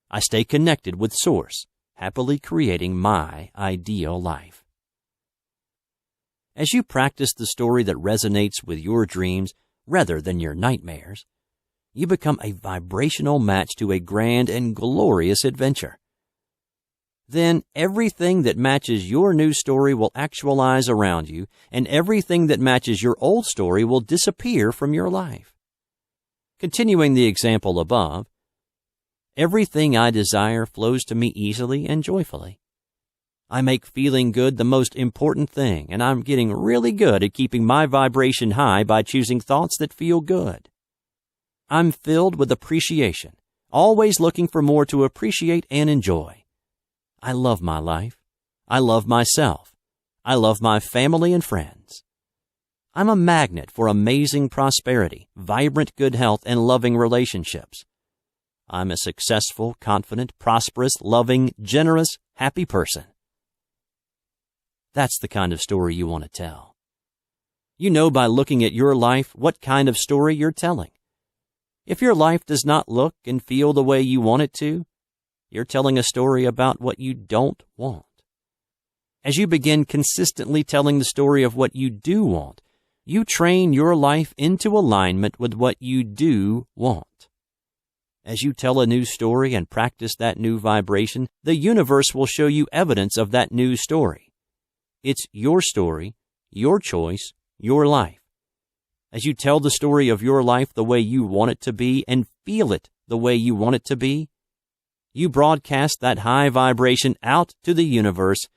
I stay connected with Source, happily creating my ideal life. As you practice the story that resonates with your dreams rather than your nightmares, you become a vibrational match to a grand and glorious adventure. Then everything that matches your new story will actualize around you, and everything that matches your old story will disappear from your life. Continuing the example above, everything I desire flows to me easily and joyfully. I make feeling good the most important thing, and I'm getting really good at keeping my vibration high by choosing thoughts that feel good. I'm filled with appreciation, always looking for more to appreciate and enjoy. I love my life. I love myself. I love my family and friends. I'm a magnet for amazing prosperity, vibrant good health, and loving relationships. I'm a successful, confident, prosperous, loving, generous, happy person. That's the kind of story you want to tell. You know by looking at your life what kind of story you're telling. If your life does not look and feel the way you want it to, you're telling a story about what you don't want. As you begin consistently telling the story of what you do want, you train your life into alignment with what you do want. As you tell a new story and practice that new vibration, the universe will show you evidence of that new story. It's your story, your choice, your life. As you tell the story of your life the way you want it to be and feel it the way you want it to be, you broadcast that high vibration out to the universe,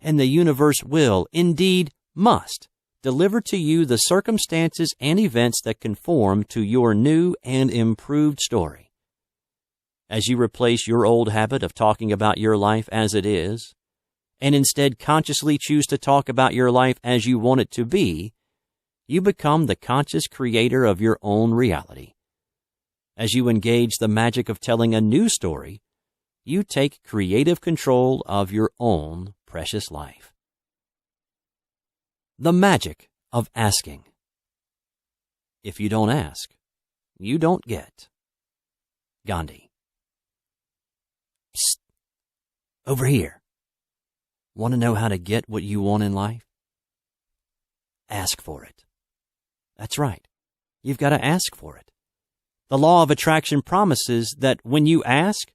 and the universe will, indeed must, deliver to you the circumstances and events that conform to your new and improved story. As you replace your old habit of talking about your life as it is, and instead consciously choose to talk about your life as you want it to be, you become the conscious creator of your own reality. As you engage the magic of telling a new story, you take creative control of your own precious life. The magic of asking. If you don't ask, you don't get. Gandhi. Psst. Over here. Want to know how to get what you want in life? Ask for it. That's right. You've got to ask for it. The law of attraction promises that when you ask,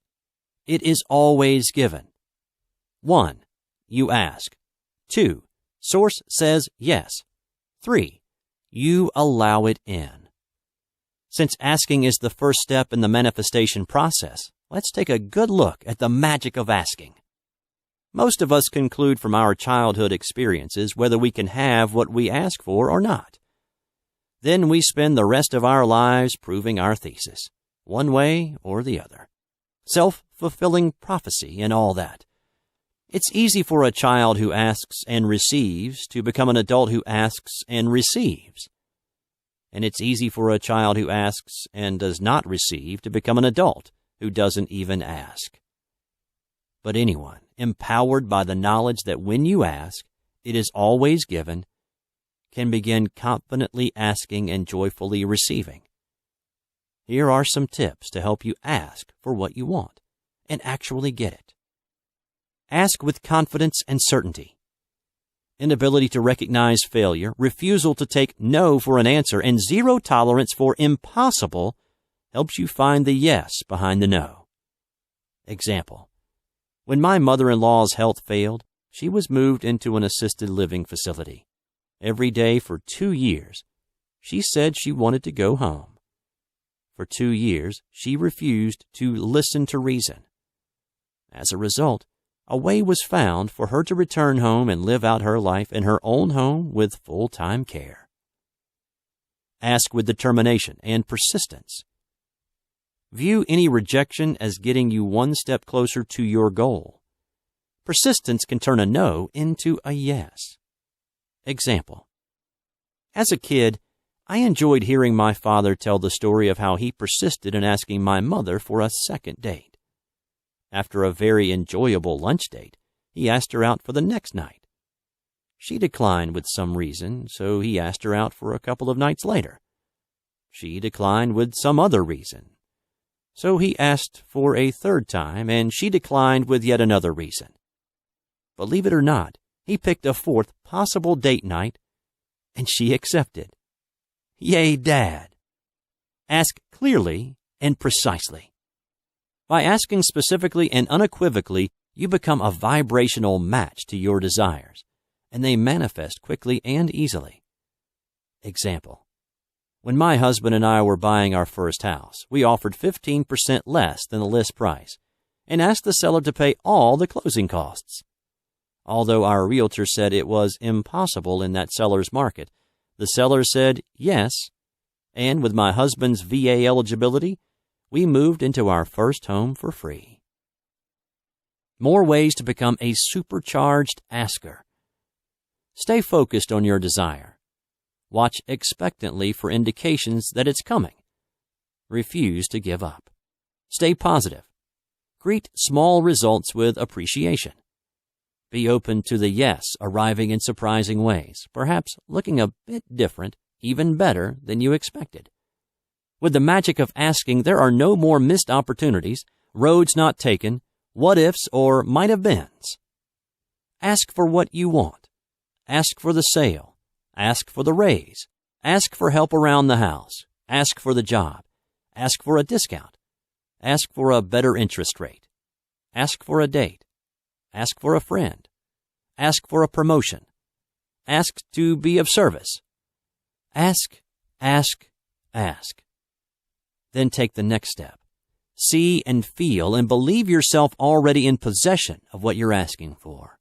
it is always given. 1. You ask. 2. Source says yes. 3. You allow it in. Since asking is the first step in the manifestation process, let's take a good look at the magic of asking. Most of us conclude from our childhood experiences whether we can have what we ask for or not. Then we spend the rest of our lives proving our thesis, one way or the other. Self-fulfilling prophecy and all that. It's easy for a child who asks and receives to become an adult who asks and receives. And it's easy for a child who asks and does not receive to become an adult who doesn't even ask. But anyone empowered by the knowledge that when you ask, it is always given, can begin confidently asking and joyfully receiving. Here are some tips to help you ask for what you want and actually get it. Ask with confidence and certainty. Inability to recognize failure, refusal to take no for an answer, and zero tolerance for impossible helps you find the yes behind the no. Example. When my mother-in-law's health failed, she was moved into an assisted living facility. Every day for 2 years, she said she wanted to go home. For 2 years, she refused to listen to reason. As a result, a way was found for her to return home and live out her life in her own home with full-time care. Ask with determination and persistence. View any rejection as getting you one step closer to your goal. Persistence can turn a no into a yes. Example. As a kid, I enjoyed hearing my father tell the story of how he persisted in asking my mother for a second date. After a very enjoyable lunch date, he asked her out for the next night. She declined with some reason, so he asked her out for a couple of nights later. She declined with some other reason, so he asked for a third time, and she declined with yet another reason. Believe it or not, he picked a fourth possible date night, and she accepted. Yay, Dad! Ask clearly and precisely. By asking specifically and unequivocally, you become a vibrational match to your desires, and they manifest quickly and easily. Example. When my husband and I were buying our first house, we offered 15% less than the list price and asked the seller to pay all the closing costs. Although our realtor said it was impossible in that seller's market, the seller said yes, and with my husband's VA eligibility, we moved into our first home for free. More ways to become a supercharged asker. Stay focused on your desire. Watch expectantly for indications that it's coming. Refuse to give up. Stay positive. Greet small results with appreciation. Be open to the yes arriving in surprising ways, perhaps looking a bit different, even better than you expected. With the magic of asking, there are no more missed opportunities, roads not taken, what-ifs or might-have-beens. Ask for what you want. Ask for the sale. Ask for the raise. Ask for help around the house. Ask for the job. Ask for a discount. Ask for a better interest rate. Ask for a date. Ask for a friend. Ask for a promotion. Ask to be of service. Ask, ask, ask. Then take the next step. See and feel and believe yourself already in possession of what you're asking for.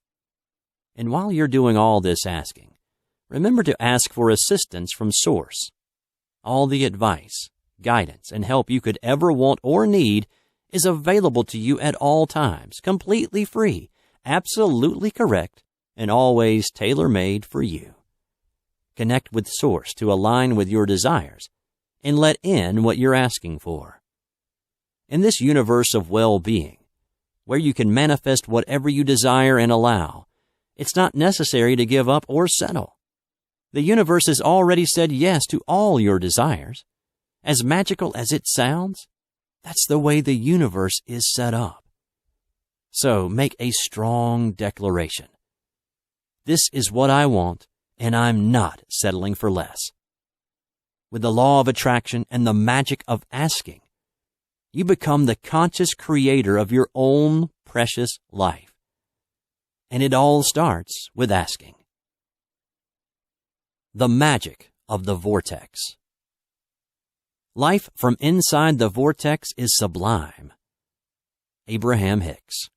And while you're doing all this asking, remember to ask for assistance from Source. All the advice, guidance, and help you could ever want or need is available to you at all times, completely free, absolutely correct, and always tailor-made for you. Connect with Source to align with your desires and let in what you're asking for. In this universe of well-being, where you can manifest whatever you desire and allow, it's not necessary to give up or settle. The universe has already said yes to all your desires. As magical as it sounds, that's the way the universe is set up. So make a strong declaration. This is what I want, and I'm not settling for less. With the law of attraction and the magic of asking, you become the conscious creator of your own precious life. And it all starts with asking. The magic of the vortex. Life from inside the vortex is sublime. Abraham Hicks.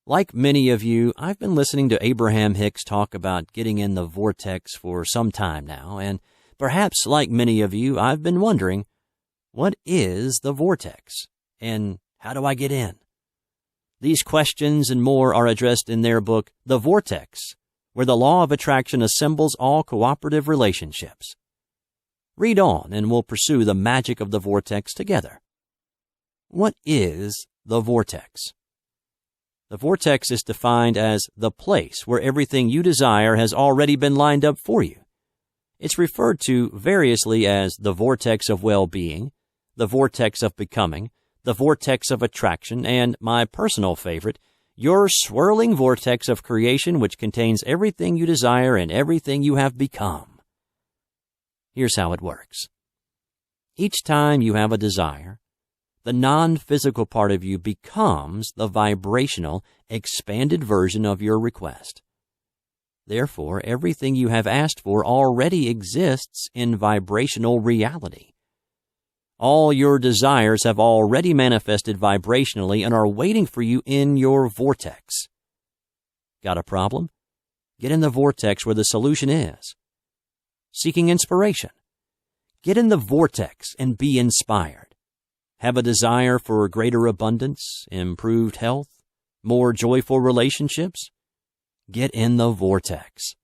Like many of you, I've been listening to Abraham Hicks talk about getting in the vortex for some time now, and perhaps like many of you, I've been wondering, what is the vortex, and how do I get in? These questions and more are addressed in their book, The Vortex, where the law of attraction assembles all cooperative relationships. Read on, and we'll pursue the magic of the vortex together. What is the vortex? The vortex is defined as the place where everything you desire has already been lined up for you. It's referred to variously as the vortex of well-being, the vortex of becoming, the vortex of attraction, and my personal favorite, your swirling vortex of creation, which contains everything you desire and everything you have become. Here's how it works. Each time you have a desire, the non-physical part of you becomes the vibrational, expanded version of your request. Therefore, everything you have asked for already exists in vibrational reality. All your desires have already manifested vibrationally and are waiting for you in your vortex. Got a problem? Get in the vortex where the solution is. Seeking inspiration? Get in the vortex and be inspired. Have a desire for greater abundance, improved health, more joyful relationships? Get in the vortex.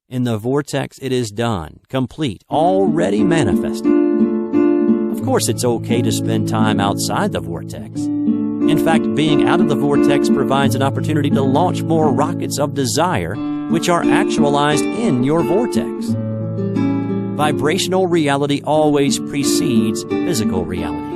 In the vortex, it is done, complete, already manifested. Of course, it's okay to spend time outside the vortex. In fact, being out of the vortex provides an opportunity to launch more rockets of desire, which are actualized in your vortex. Vibrational reality always precedes physical reality.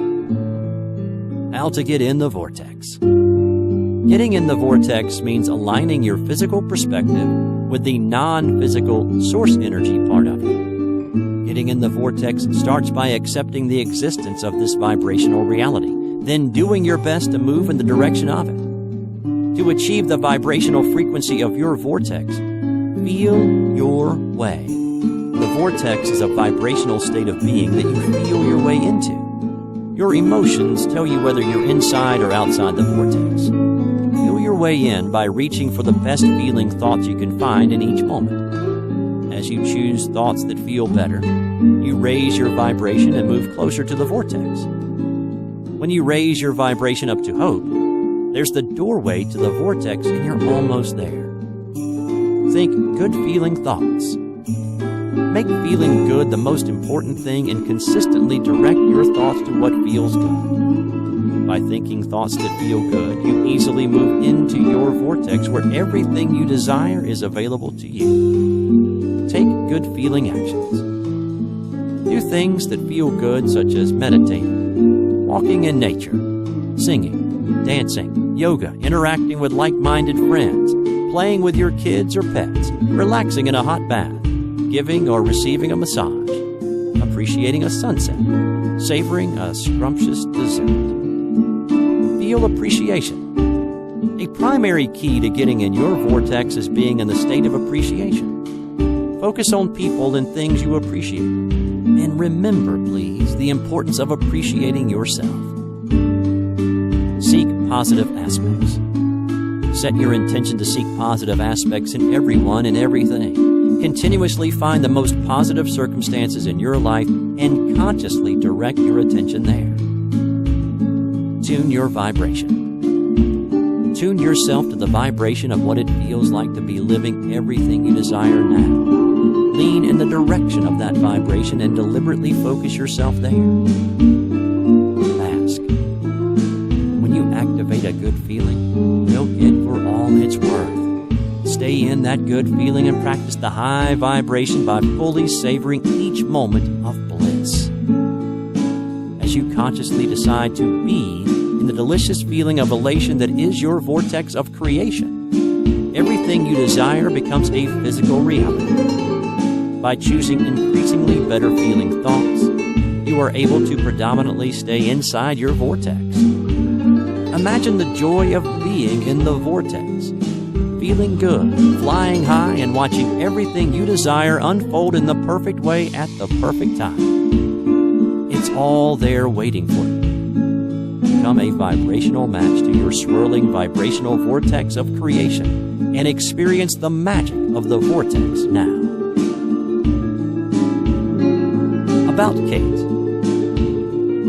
How to get in the vortex. Getting in the vortex means aligning your physical perspective with the non-physical source energy part of you. Getting in the vortex starts by accepting the existence of this vibrational reality, then doing your best to move in the direction of it. To achieve the vibrational frequency of your vortex, feel your way. The vortex is a vibrational state of being that you feel your way into. Your emotions tell you whether you're inside or outside the vortex. Feel your way in by reaching for the best feeling thoughts you can find in each moment. As you choose thoughts that feel better, you raise your vibration and move closer to the vortex. When you raise your vibration up to hope, there's the doorway to the vortex and you're almost there. Think good feeling thoughts. Make feeling good the most important thing and consistently direct your thoughts to what feels good. By thinking thoughts that feel good, you easily move into your vortex where everything you desire is available to you. Take good feeling actions. Do things that feel good, such as meditating, walking in nature, singing, dancing, yoga, interacting with like-minded friends, playing with your kids or pets, relaxing in a hot bath, giving or receiving a massage, appreciating a sunset, savoring a scrumptious dessert. Feel appreciation. A primary key to getting in your vortex is being in the state of appreciation. Focus on people and things you appreciate. And remember, please, the importance of appreciating yourself. Seek positive aspects. Set your intention to seek positive aspects in everyone and everything. Continuously find the most positive circumstances in your life and consciously direct your attention there. Tune your vibration. Tune yourself to the vibration of what it feels like to be living everything you desire now. Lean in the direction of that vibration and deliberately focus yourself there. Ask. When you activate a good feeling, milk it for all it's worth. Stay in that good feeling and practice the high vibration by fully savoring each moment of bliss. As you consciously decide to be in the delicious feeling of elation that is your vortex of creation, everything you desire becomes a physical reality. By choosing increasingly better feeling thoughts, you are able to predominantly stay inside your vortex. Imagine the joy of being in the vortex, feeling good, flying high, and watching everything you desire unfold in the perfect way at the perfect time. It's all there waiting for you. Become a vibrational match to your swirling vibrational vortex of creation and experience the magic of the vortex now. About Kate.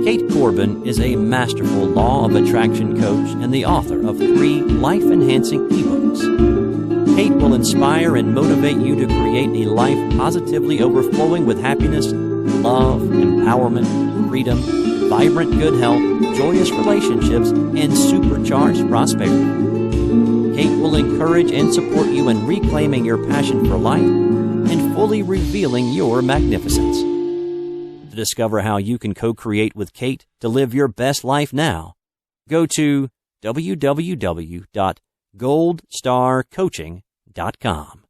Kate Corbin is a masterful law of attraction coach and the author of 3 life-enhancing ebooks. Kate will inspire and motivate you to create a life positively overflowing with happiness, love, empowerment, freedom, vibrant good health, joyous relationships, and supercharged prosperity. Kate will encourage and support you in reclaiming your passion for life and fully revealing your magnificence. To discover how you can co-create with Kate to live your best life now, go to www.goldstarcoaching.com.